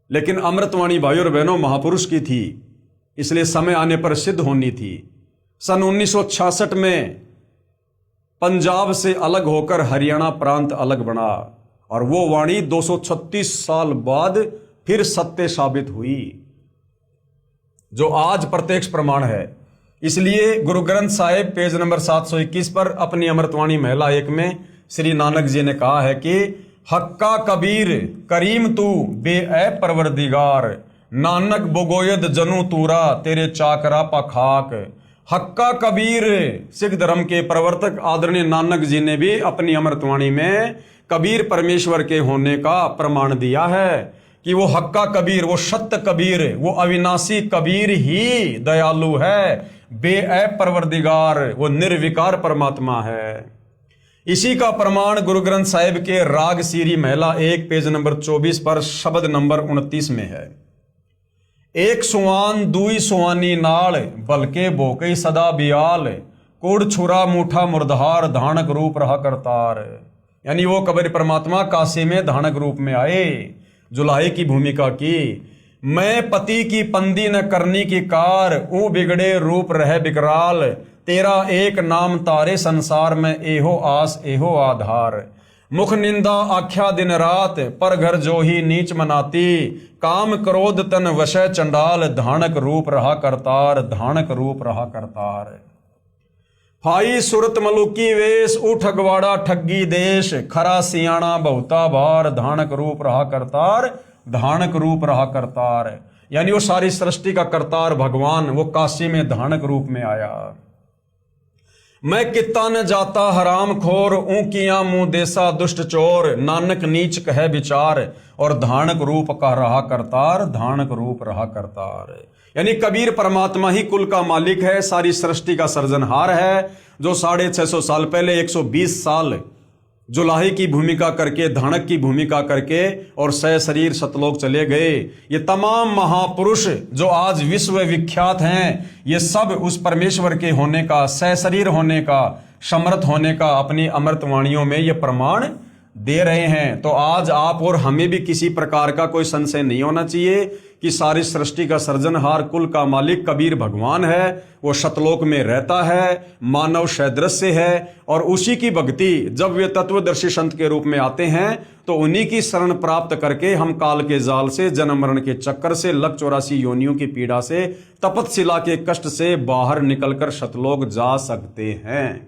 लेकिन अमृतवाणी भाई और बहनों महापुरुष की थी, इसलिए समय आने पर सिद्ध होनी थी। सन 1966 में पंजाब से अलग होकर हरियाणा प्रांत अलग बना, और वो वाणी 236 साल बाद फिर सत्य साबित हुई, जो आज प्रत्यक्ष प्रमाण है। इसलिए गुरु ग्रंथ साहिब पेज नंबर 721 पर अपनी अमृतवाणी महिला 1 में श्री नानक जी ने कहा है कि हक्का कबीर करीम तू बे परवरदिगार, नानक बोगोयद जनु तूरा तेरे चाकरा पखाक। हक्का कबीर सिख धर्म के प्रवर्तक आदरणीय नानक जी ने भी अपनी अमृतवाणी में कबीर परमेश्वर के होने का प्रमाण दिया है कि वो हक्का कबीर, वो सत्य कबीर, वो अविनाशी कबीर ही दयालु है, बेऐब परवरदिगार, वो निर्विकार परमात्मा है। इसी का प्रमाण गुरु ग्रंथ साहिब के राग सीरी महिला 1 पेज नंबर 24 पर शब्द नंबर 29 में है। एक सुवान दुई सुवानी नाल, बलके बोकई सदा बियाल, कुड़ छुरा मूठा मुर्दहार, धानक रूप रहा करतार। यानी वो कबीर परमात्मा काशी में धानक रूप में आए, जुलाहे की भूमिका की। मैं पति की पंदी न करनी की कार, ऊ बिगड़े रूप रहे बिकराल, तेरा एक नाम तारे संसार में एहो आस एहो आधार। मुख निंदा आख्या दिन रात, पर घर जो ही नीच मनाती, काम क्रोध तन वशय चंडाल, धानक रूप रहा करतार, धानक रूप रहा करतार। फाई सुरत मलुकी वेश, उठ अगवाड़ा ठग्गी देश, खरा सियाणा बहुता भार, धानक रूप रहा करतार, धानक रूप रहा करतार। यानी वो सारी सृष्टि का करतार भगवान वो काशी में धानक रूप में आया। मैं कित्ता न जाता हराम खोर, ऊंकियां मुंह देसा दुष्ट चोर, नानक नीच कहे विचार, और धानक रूप का रहा करतार, धानक रूप रहा करतार। यानी कबीर परमात्मा ही कुल का मालिक है, सारी सृष्टि का सर्जनहार है, जो 650 साल पहले 120 साल जुलाहे की भूमिका करके, धानक की भूमिका करके और सह शरीर सतलोक चले गए। ये तमाम महापुरुष जो आज विश्व विख्यात हैं, ये सब उस परमेश्वर के होने का, सह शरीर होने का, समर्थ होने का अपनी अमृतवाणियों में ये प्रमाण दे रहे हैं। तो आज आप और हमें भी किसी प्रकार का कोई संशय नहीं होना चाहिए कि सारी सृष्टि का सृजनहार, कुल का मालिक कबीर भगवान है। वो शतलोक में रहता है, मानव सदृश्य है, और उसी की भक्ति जब वे तत्वदर्शी संत के रूप में आते हैं तो उन्हीं की शरण प्राप्त करके हम काल के जाल से, जन्म मरण के चक्कर से, लक 84 योनियों की पीड़ा से, तपतशिला के कष्ट से बाहर निकलकर शतलोक जा सकते हैं।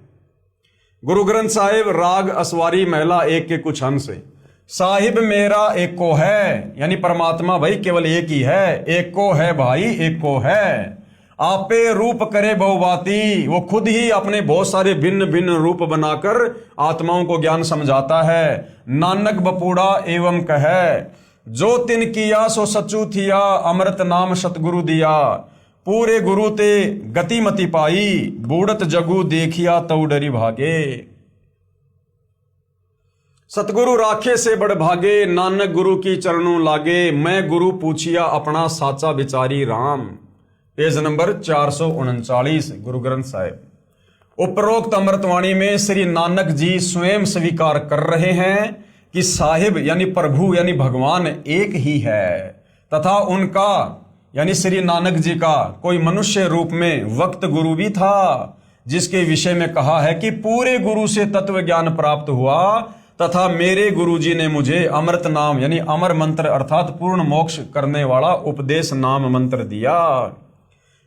गुरु ग्रंथ साहिब राग असवारी महिला 1 के कुछ अंश। साहिब मेरा एक को है, यानी परमात्मा भाई केवल एक ही है, एक को है भाई एक को है। आपे रूप करे बहुबाती, वो खुद ही अपने बहुत सारे भिन्न भिन्न रूप बनाकर आत्माओं को ज्ञान समझाता है। नानक बपूड़ा एवं कहे, जो तिन किया सो सचू थिया, अमृत नाम सतगुरु दिया। पूरे गुरु ते गति मति पाई, बूढ़त जगू देखिया तऊ डरी भागे। सतगुरु राखे से बड़ भागे, नानक गुरु की चरणों लागे। मैं गुरु पूछिया अपना साचा बिचारी राम। Page number 439 Guru Granth Sahib. उपरोक्त अमृतवाणी में श्री नानक जी स्वयं स्वीकार कर रहे हैं कि साहिब यानी प्रभु यानी भगवान एक ही है, तथा उनका यानी श्री नानक जी का कोई मनुष्य रूप में वक्त गुरु भी था, जिसके विषय में कहा है कि पूरे गुरु से तत्व ज्ञान प्राप्त हुआ, तथा मेरे गुरुजी ने मुझे अमृत नाम यानी अमर मंत्र अर्थात पूर्ण मोक्ष करने वाला उपदेश नाम मंत्र दिया।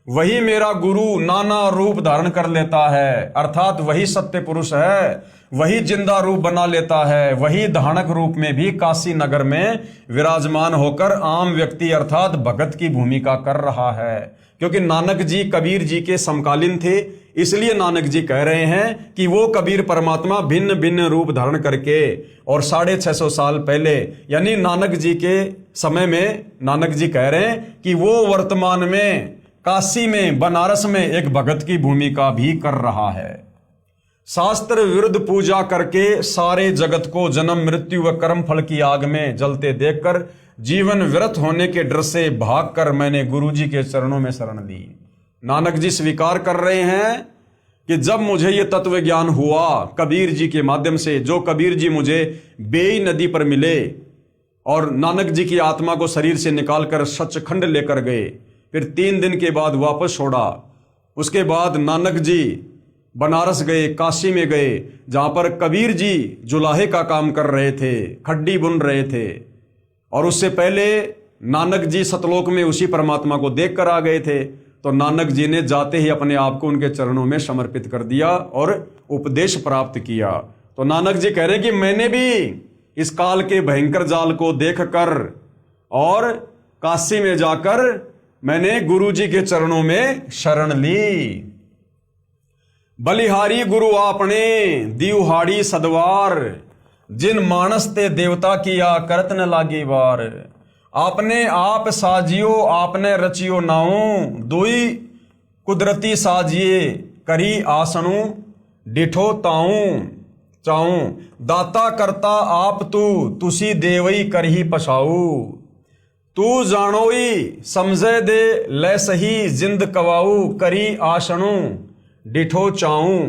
वही मेरा गुरु नाना रूप धारण कर लेता है, अर्थात वही सत्य पुरुष है, वही जिंदा रूप बना लेता है, वही धानक रूप में भी काशी नगर में विराजमान होकर आम व्यक्ति अर्थात भगत की भूमिका कर रहा है। क्योंकि नानक जी कबीर जी के समकालीन थे, इसलिए नानक जी कह रहे हैं कि वो कबीर परमात्मा भिन्न भिन्न रूप धारण करके, और 650 साल पहले यानी नानक जी के समय में नानक जी कह रहे हैं कि वो वर्तमान में काशी में, बनारस में एक भगत की भूमिका भी कर रहा है। शास्त्र विरुद्ध पूजा करके सारे जगत को जन्म मृत्यु व कर्म फल की आग में जलते देखकर जीवन व्यर्थ होने के डर से भागकर मैंने गुरुजी के चरणों में शरण ली। नानक जी स्वीकार कर रहे हैं कि जब मुझे ये तत्व ज्ञान हुआ कबीर जी के माध्यम से, जो कबीर जी मुझे बेई नदी पर मिले और नानक जी की आत्मा को शरीर से निकालकर सचखंड लेकर गए, फिर 3 दिन के बाद वापस छोड़ा। उसके बाद नानक जी बनारस गए, काशी में गए, जहां पर कबीर जी जुलाहे का काम कर रहे थे, खड्डी बुन रहे थे, और उससे पहले नानक जी सतलोक में उसी परमात्मा को देख कर आ गए थे। तो नानक जी ने जाते ही अपने आप को उनके चरणों में समर्पित कर दिया और उपदेश प्राप्त किया। तो नानक जी कह रहे हैं कि मैंने भी इस काल के भयंकर जाल को देखकर और काशी में जाकर मैंने गुरु जी के चरणों में शरण ली। बलिहारी गुरु आपने दिवहाड़ी सदवार, जिन मानस ते देवता किया करत न लागी वार। आपने आप साजियो आपने रचियो नाऊ, दुई कुदरती साजिए करी आसनु डिठो ताऊ चाऊ। दाता करता आप तू तुसी देवई करही पछाऊ। तू जानोई समझे दे ले सही जिंद कवाऊ, करी आसनु डिठो चाऊ।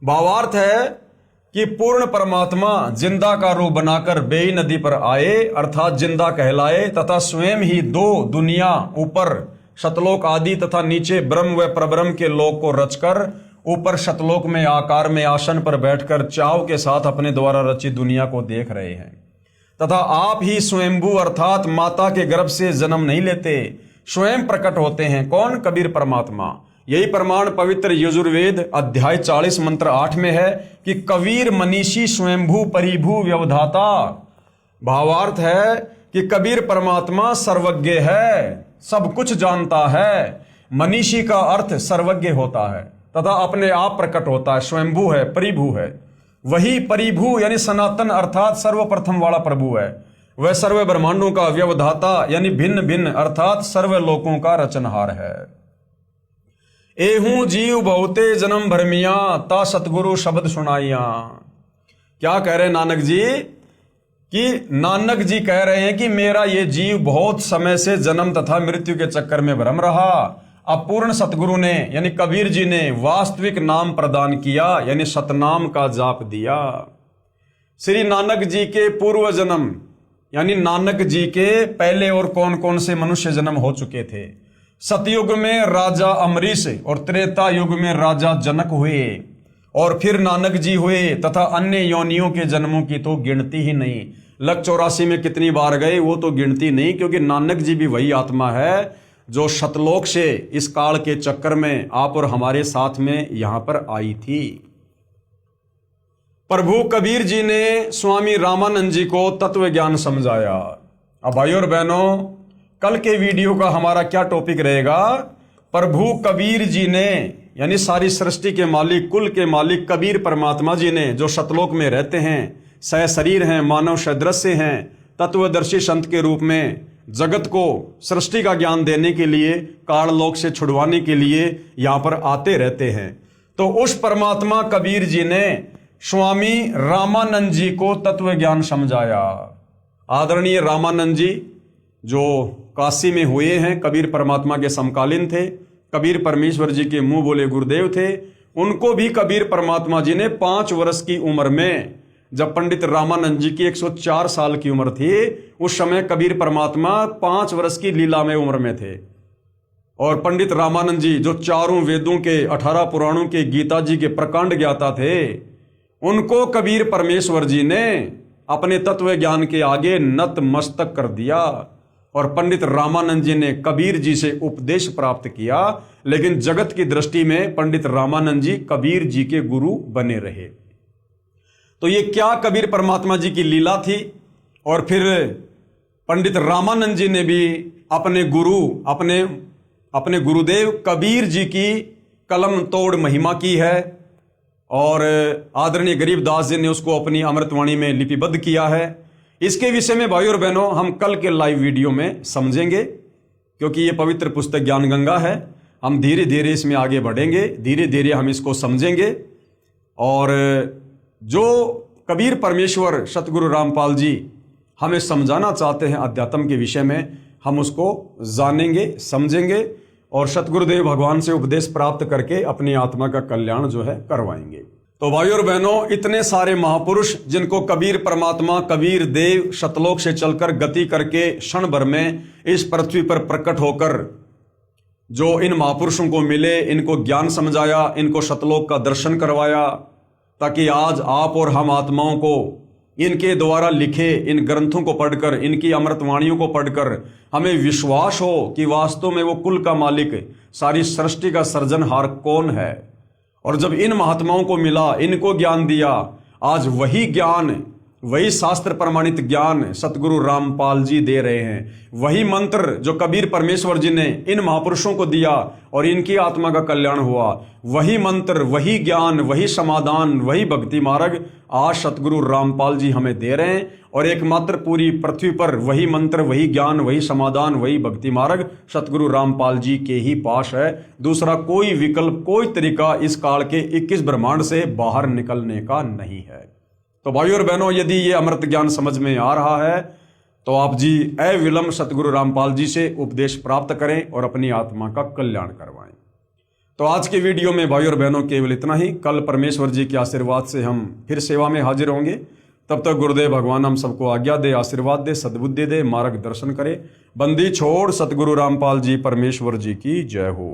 भावार्थ है कि पूर्ण परमात्मा जिंदा का रूप बनाकर बेई नदी पर आए, अर्थात जिंदा कहलाए, तथा स्वयं ही 2 दुनिया, ऊपर शतलोक आदि तथा नीचे ब्रह्म व परब्रह्म के लोक को रचकर ऊपर शतलोक में आकार में आसन पर बैठकर चाव के साथ अपने द्वारा रचित दुनिया को देख रहे हैं। तथा आप ही स्वयंभू अर्थात माता के गर्भ से जन्म नहीं लेते, स्वयं प्रकट होते हैं। कौन? कबीर परमात्मा। यही प्रमाण पवित्र यजुर्वेद अध्याय 40 मंत्र 8 में है कि कबीर मनीषी स्वयंभू परिभू व्यवधाता। भावार्थ है कि कबीर परमात्मा सर्वज्ञ है, सब कुछ जानता है। मनीषी का अर्थ सर्वज्ञ होता है तथा अपने आप प्रकट होता है, स्वयंभू है, परिभू है। वही परिभू यानी सनातन अर्थात सर्वप्रथम वाला प्रभु है। वह सर्व ब्रह्मांडों का व्यवधाता यानी भिन्न भिन्न अर्थात सर्व लोकों का रचनहार है। एहू जीव बहुते जन्म भरमिया, ता सतगुरु शब्द सुनाइया। क्या कह रहे हैं नानक जी? कि नानक जी कह रहे हैं कि मेरा ये जीव बहुत समय से जन्म तथा मृत्यु के चक्कर में भ्रम रहा। अब पूर्ण सतगुरु ने यानी कबीर जी ने वास्तविक नाम प्रदान किया, यानी सतनाम का जाप दिया। श्री नानक जी के पूर्व जन्म यानी नानक जी के पहले और कौन कौन से मनुष्य जन्म हो चुके थे। सतयुग में राजा अमरीश और त्रेता युग में राजा जनक हुए और फिर नानक जी हुए तथा अन्य योनियों के जन्मों की तो गिनती ही नहीं। लक 84 में कितनी बार गए वो तो गिनती नहीं, क्योंकि नानक जी भी वही आत्मा है जो शतलोक से इस काल के चक्कर में आप और हमारे साथ में यहां पर आई थी। प्रभु कबीर जी ने स्वामी रामानंद जी को तत्व ज्ञान समझाया। अब भाइयों और बहनों, कल के वीडियो का हमारा क्या टॉपिक रहेगा? प्रभु कबीर जी ने, यानी सारी सृष्टि के मालिक, कुल के मालिक कबीर परमात्मा जी ने, जो शतलोक में रहते हैं, सहशरीर हैं, मानव सदृश्य हैं, तत्वदर्शी संत के रूप में जगत को सृष्टि का ज्ञान देने के लिए, काललोक से छुड़वाने के लिए यहां पर आते रहते हैं। तो उस परमात्मा कबीर जी ने स्वामी रामानंद जी को तत्व ज्ञान समझाया। आदरणीय रामानंद जी जो काशी में हुए हैं, कबीर परमात्मा के समकालीन थे, कबीर परमेश्वर जी के मुंह बोले गुरुदेव थे। उनको भी कबीर परमात्मा जी ने 5 वर्ष की उम्र में, जब पंडित रामानंद जी की 104 साल की उम्र थी, उस समय कबीर परमात्मा 5 वर्ष की लीला में उम्र में थे। और पंडित रामानंद जी जो चारों वेदों के, 18 पुराणों के, गीता जी के प्रकांड ज्ञाता थे, उनको कबीर परमेश्वर जी ने अपने तत्व ज्ञान के आगे नतमस्तक कर दिया। और पंडित रामानंद जी ने कबीर जी से उपदेश प्राप्त किया, लेकिन जगत की दृष्टि में पंडित रामानंद जी कबीर जी के गुरु बने रहे। तो ये क्या कबीर परमात्मा जी की लीला थी। और फिर पंडित रामानंद जी ने भी अपने गुरु, अपने गुरुदेव कबीर जी की कलम तोड़ महिमा की है। और आदरणीय गरीबदास जी ने उसको अपनी अमृतवाणी में लिपिबद्ध किया है। इसके विषय में भाइयों और बहनों हम कल के लाइव वीडियो में समझेंगे, क्योंकि ये पवित्र पुस्तक ज्ञान गंगा है। हम धीरे धीरे इसमें आगे बढ़ेंगे, धीरे धीरे हम इसको समझेंगे। और जो कबीर परमेश्वर सतगुरु रामपाल जी हमें समझाना चाहते हैं अध्यात्म के विषय में, हम उसको जानेंगे, समझेंगे और सतगुरुदेव भगवान से उपदेश प्राप्त करके अपनी आत्मा का कल्याण जो है करवाएंगे। तो भाइयों और बहनों, इतने सारे महापुरुष जिनको कबीर परमात्मा, कबीर देव शतलोक से चलकर गति करके क्षण भर में इस पृथ्वी पर प्रकट होकर जो इन महापुरुषों को मिले, इनको ज्ञान समझाया, इनको शतलोक का दर्शन करवाया, ताकि आज आप और हम आत्माओं को इनके द्वारा लिखे इन ग्रंथों को पढ़कर, इनकी अमृतवाणियों को पढ़कर हमें विश्वास हो कि वास्तव में वो कुल का मालिक, सारी सृष्टि का सृजनहार कौन है। और जब इन महात्माओं को मिला, इनको ज्ञान दिया, आज वही ज्ञान, वही शास्त्र प्रमाणित ज्ञान सतगुरु रामपाल जी दे रहे हैं। वही मंत्र जो कबीर परमेश्वर जी ने इन महापुरुषों को दिया और इनकी आत्मा का कल्याण हुआ, वही मंत्र, वही ज्ञान, वही समाधान, वही भक्ति मार्ग आज सतगुरु रामपाल जी हमें दे रहे हैं। और एकमात्र पूरी पृथ्वी पर वही मंत्र, वही ज्ञान, वही समाधान, वही भक्ति मार्ग सतगुरु रामपाल जी के ही पास है। दूसरा कोई विकल्प, कोई तरीका इस काल के 21 ब्रह्मांड से बाहर निकलने का नहीं है। तो भाइयों और बहनों, यदि ये अमृत ज्ञान समझ में आ रहा है तो आप जी अविलंब सतगुरु रामपाल जी से उपदेश प्राप्त करें और अपनी आत्मा का कल्याण करवाएं। तो आज के वीडियो में भाइयों और बहनों केवल इतना ही। कल परमेश्वर जी के आशीर्वाद से हम फिर सेवा में हाजिर होंगे। तब तक गुरुदेव भगवान हम सबको आज्ञा दे, आशीर्वाद दे, सद्बुद्धि दे, मार्गदर्शन करे। बंदी छोड़ सतगुरु रामपाल जी परमेश्वर जी की जय हो।